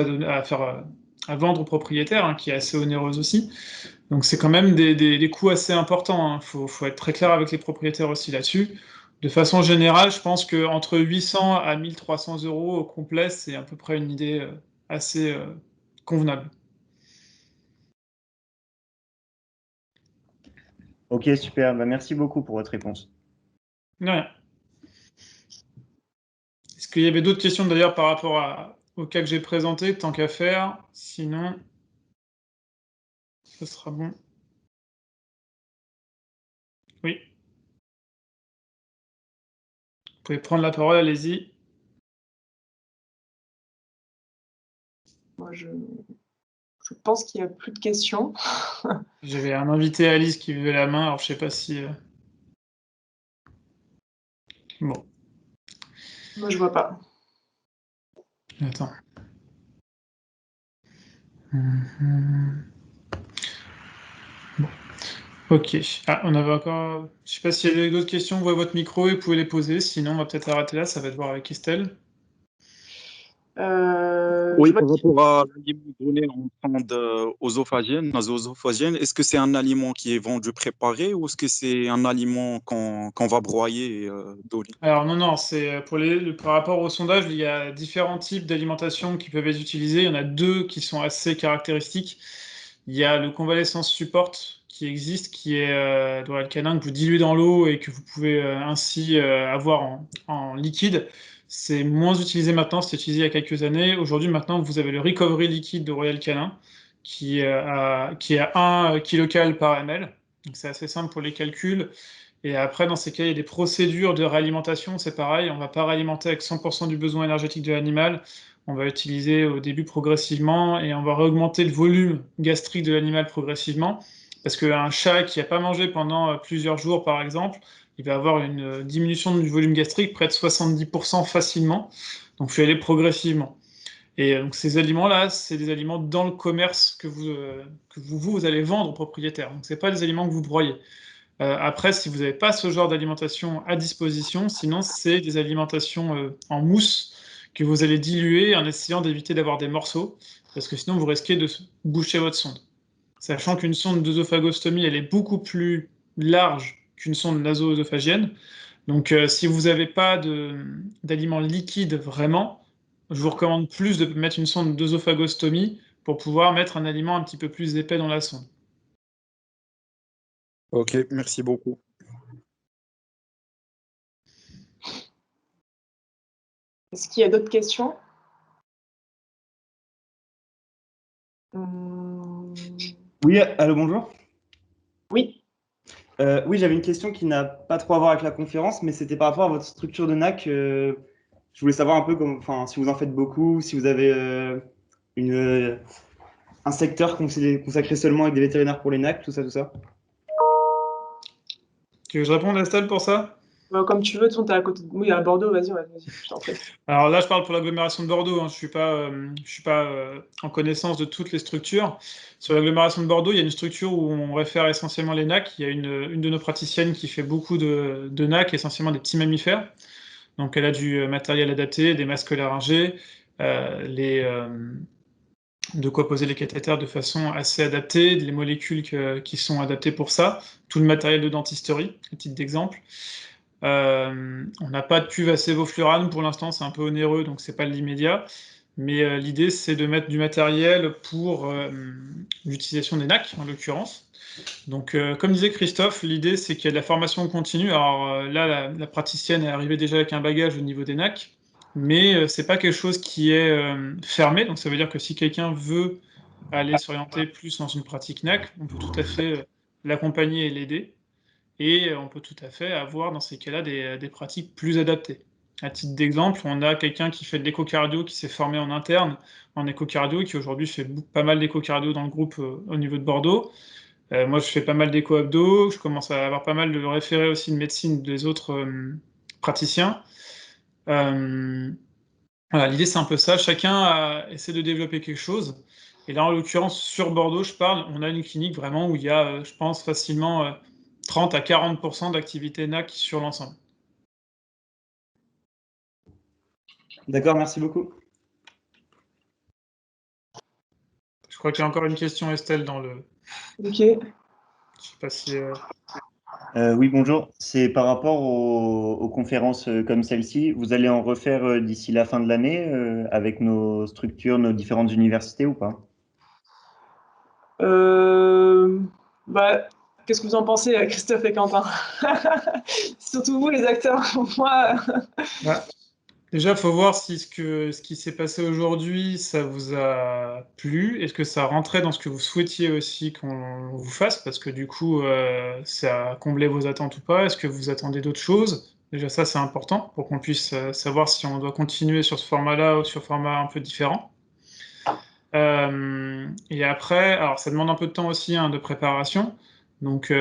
à vendre aux propriétaires, hein, qui est assez onéreuse aussi. Donc c'est quand même des coûts assez importants, hein. Faut être très clair avec les propriétaires aussi là-dessus. De façon générale, je pense qu'entre 800 à 1300 euros au complet, c'est à peu près une idée assez convenable. ok, super. Bah, merci beaucoup pour votre réponse. De rien. Est-ce qu'il y avait d'autres questions d'ailleurs par rapport au cas que j'ai présenté, tant qu'à faire? Sinon, ce sera bon. Oui. Vous pouvez prendre la parole, allez-y. Moi, je pense qu'il n'y a plus de questions. J'avais un invité Alice qui levait la main, alors je sais pas si. Bon, Moi, je vois pas. attends. Bon. Ok. Ah, on avait encore. Je sais pas s'il y a d'autres questions, ouvrez votre micro et vous pouvez les poser. Sinon, on va peut-être arrêter là, ça va être voir avec Estelle. Oui, Je vois par rapport à l'aliment donné en sonde œsophagienne, naso-œsophagienne, est-ce que c'est un aliment qui est vendu préparé ou est-ce que c'est un aliment qu'on va broyer et donner? Alors non, c'est par rapport au sondage, il y a différents types d'alimentation qui peuvent être utilisés. Il y en a deux qui sont assez caractéristiques. Il y a le convalescence support qui existe, qui est le canin que vous diluez dans l'eau et que vous pouvez ainsi avoir en liquide. C'est moins utilisé maintenant, c'était utilisé il y a quelques années. Aujourd'hui, maintenant, vous avez le recovery liquide de Royal Canin qui est à 1 kcal par ml. Donc c'est assez simple pour les calculs. Et après, dans ces cas, il y a des procédures de réalimentation, c'est pareil, on ne va pas réalimenter avec 100% du besoin énergétique de l'animal, on va utiliser au début progressivement et on va augmenter le volume gastrique de l'animal progressivement, parce qu'un chat qui n'a pas mangé pendant plusieurs jours, par exemple, il va avoir une diminution du volume gastrique près de 70% facilement, donc il faut y aller progressivement. Et donc ces aliments-là, c'est des aliments dans le commerce que vous allez vendre aux propriétaires, donc ce n'est pas des aliments que vous broyez. Après, si vous n'avez pas ce genre d'alimentation à disposition, sinon c'est des alimentations en mousse que vous allez diluer en essayant d'éviter d'avoir des morceaux, parce que sinon vous risquez de boucher votre sonde. Sachant qu'une sonde d'œsophagostomie, elle est beaucoup plus large qu'une sonde naso-œsophagienne. Donc si vous n'avez pas d'aliments liquides vraiment, je vous recommande plus de mettre une sonde d'œsophagostomie pour pouvoir mettre un aliment un petit peu plus épais dans la sonde. Ok, merci beaucoup. Est-ce qu'il y a d'autres questions? Hum, Oui, allô, bonjour. Oui. Oui, j'avais une question qui n'a pas trop à voir avec la conférence, mais c'était par rapport à votre structure de NAC. Je voulais savoir un peu enfin, si vous en faites beaucoup, si vous avez un secteur consacré seulement avec des vétérinaires pour les NAC, tout ça, tout ça. Tu veux que je réponde, Estelle, pour ça? Comme tu veux, tu es à côté de... Oui, à Bordeaux, vas-y, je t'en prie. Alors là, je parle pour l'agglomération de Bordeaux, hein. Je suis pas en connaissance de toutes les structures. Sur l'agglomération de Bordeaux, il y a une structure où on réfère essentiellement les NAC. Il y a une de nos praticiennes qui fait beaucoup de NAC, essentiellement des petits mammifères. Donc elle a du matériel adapté, des masques laryngés, de quoi poser les cathéters de façon assez adaptée, les molécules qui sont adaptées pour ça, tout le matériel de dentisterie, à titre d'exemple. On n'a pas de cuve à sévoflurane pour l'instant, c'est un peu onéreux, donc c'est pas l'immédiat. Mais l'idée, c'est de mettre du matériel pour l'utilisation des NAC, en l'occurrence. Donc, comme disait Christophe, l'idée, c'est qu'il y a de la formation continue. Alors là, la praticienne est arrivée déjà avec un bagage au niveau des NAC, mais c'est pas quelque chose qui est fermé. Donc, ça veut dire que si quelqu'un veut aller s'orienter plus dans une pratique NAC, on peut tout à fait l'accompagner et l'aider. Et on peut tout à fait avoir, dans ces cas-là, des pratiques plus adaptées. À titre d'exemple, on a quelqu'un qui fait de l'échocardio, qui s'est formé en interne en échocardio, et qui aujourd'hui fait pas mal d'échocardio dans le groupe au niveau de Bordeaux. Moi, je fais pas mal d'écho-abdos, je commence à avoir pas mal de référés aussi de médecine des autres praticiens. Voilà, l'idée, c'est un peu ça. Chacun essaie de développer quelque chose. Et là, en l'occurrence, sur Bordeaux, je parle, on a une clinique vraiment où il y a, je pense, facilement 30 à 40% d'activité NAC sur l'ensemble. D'accord, merci beaucoup. Je crois qu'il y a encore une question, Estelle, dans le... Ok. Je sais pas si... Oui, bonjour. C'est par rapport aux conférences comme celle-ci. Vous allez en refaire d'ici la fin de l'année avec nos structures, nos différentes universités ou pas? Bah, qu'est-ce que vous en pensez, Christophe et Quentin? Surtout vous, les acteurs. Moi, Bah, déjà, il faut voir si ce qui s'est passé aujourd'hui, ça vous a plu. Est-ce que ça rentrait dans ce que vous souhaitiez aussi qu'on vous fasse? Parce que du coup, ça a comblé vos attentes ou pas? Est-ce que vous attendez d'autres choses? Déjà, ça, c'est important pour qu'on puisse savoir si on doit continuer sur ce format-là ou sur un format un peu différent. Et après, alors ça demande un peu de temps aussi hein, de préparation. Donc,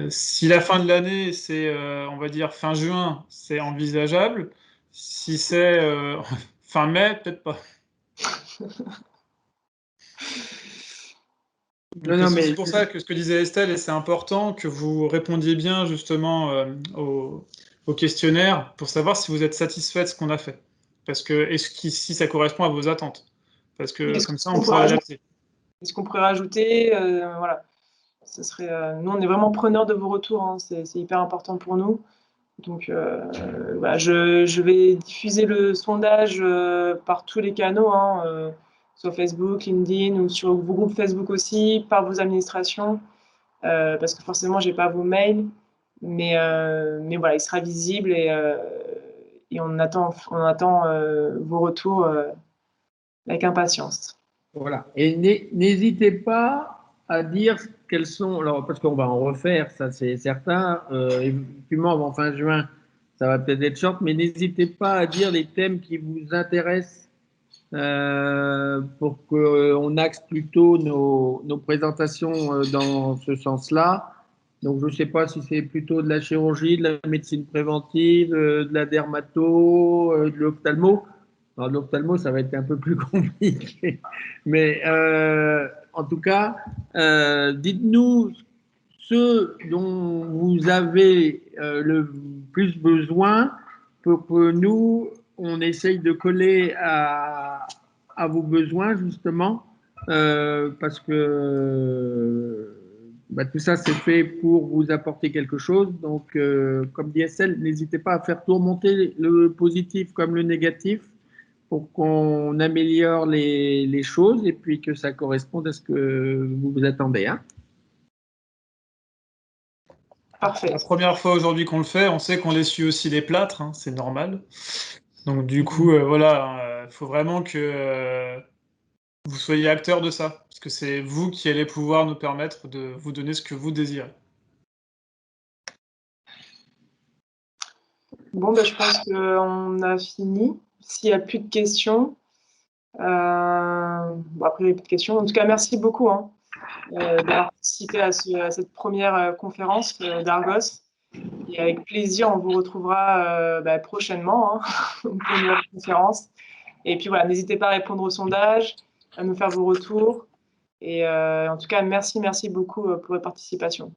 si la fin de l'année, c'est, on va dire, fin juin, c'est envisageable. Si c'est fin mai, peut-être pas. Non, mais c'est pour ça que ce que disait Estelle, et c'est important que vous répondiez bien justement au questionnaire pour savoir si vous êtes satisfait de ce qu'on a fait. Parce que, si ça correspond à vos attentes. Parce que comme ça, on pourra l'adapter. est-ce qu'on pourrait rajouter voilà. Ce serait, nous, on est vraiment preneurs de vos retours, hein, c'est hyper important pour nous. Donc, voilà, je vais diffuser le sondage par tous les canaux, hein, sur Facebook, LinkedIn ou sur vos groupes Facebook aussi, par vos administrations, parce que forcément, j'ai pas vos mails, mais voilà, il sera visible et on attend vos retours avec impatience. voilà. Et n'hésitez pas à dire quels sont, alors, parce qu'on va en refaire, ça c'est certain. Effectivement, avant fin juin, ça va peut-être être short, mais n'hésitez pas à dire les thèmes qui vous intéressent pour qu'on axe plutôt nos présentations dans ce sens-là. Donc, je ne sais pas si c'est plutôt de la chirurgie, de la médecine préventive, de la dermato, de l'ophtalmo. Alors, l'ophtalmo, ça va être un peu plus compliqué. Mais en tout cas, dites-nous ce dont vous avez le plus besoin pour que nous, on essaye de coller à vos besoins, justement, parce que bah, tout ça, c'est fait pour vous apporter quelque chose. Donc, comme dit Estelle, n'hésitez pas à faire tourmonter le positif comme le négatif pour qu'on améliore les choses et puis que ça corresponde à ce que vous vous attendez. Hein. Parfait. La première fois aujourd'hui qu'on le fait, on sait qu'on essuie aussi les plâtres, hein, c'est normal. Donc du coup, voilà, il faut vraiment que vous soyez acteur de ça, parce que c'est vous qui allez pouvoir nous permettre de vous donner ce que vous désirez. Bon, ben, je pense qu'on a fini. S'il n'y a plus de questions, bon, après, il n'y a plus de questions. En tout cas, merci beaucoup hein, d'avoir participé à cette première conférence d'Argos. Et avec plaisir, on vous retrouvera prochainement hein, pour une nouvelle conférence. Et puis voilà, n'hésitez pas à répondre au sondage, à nous faire vos retours. Et en tout cas, merci beaucoup pour votre participation.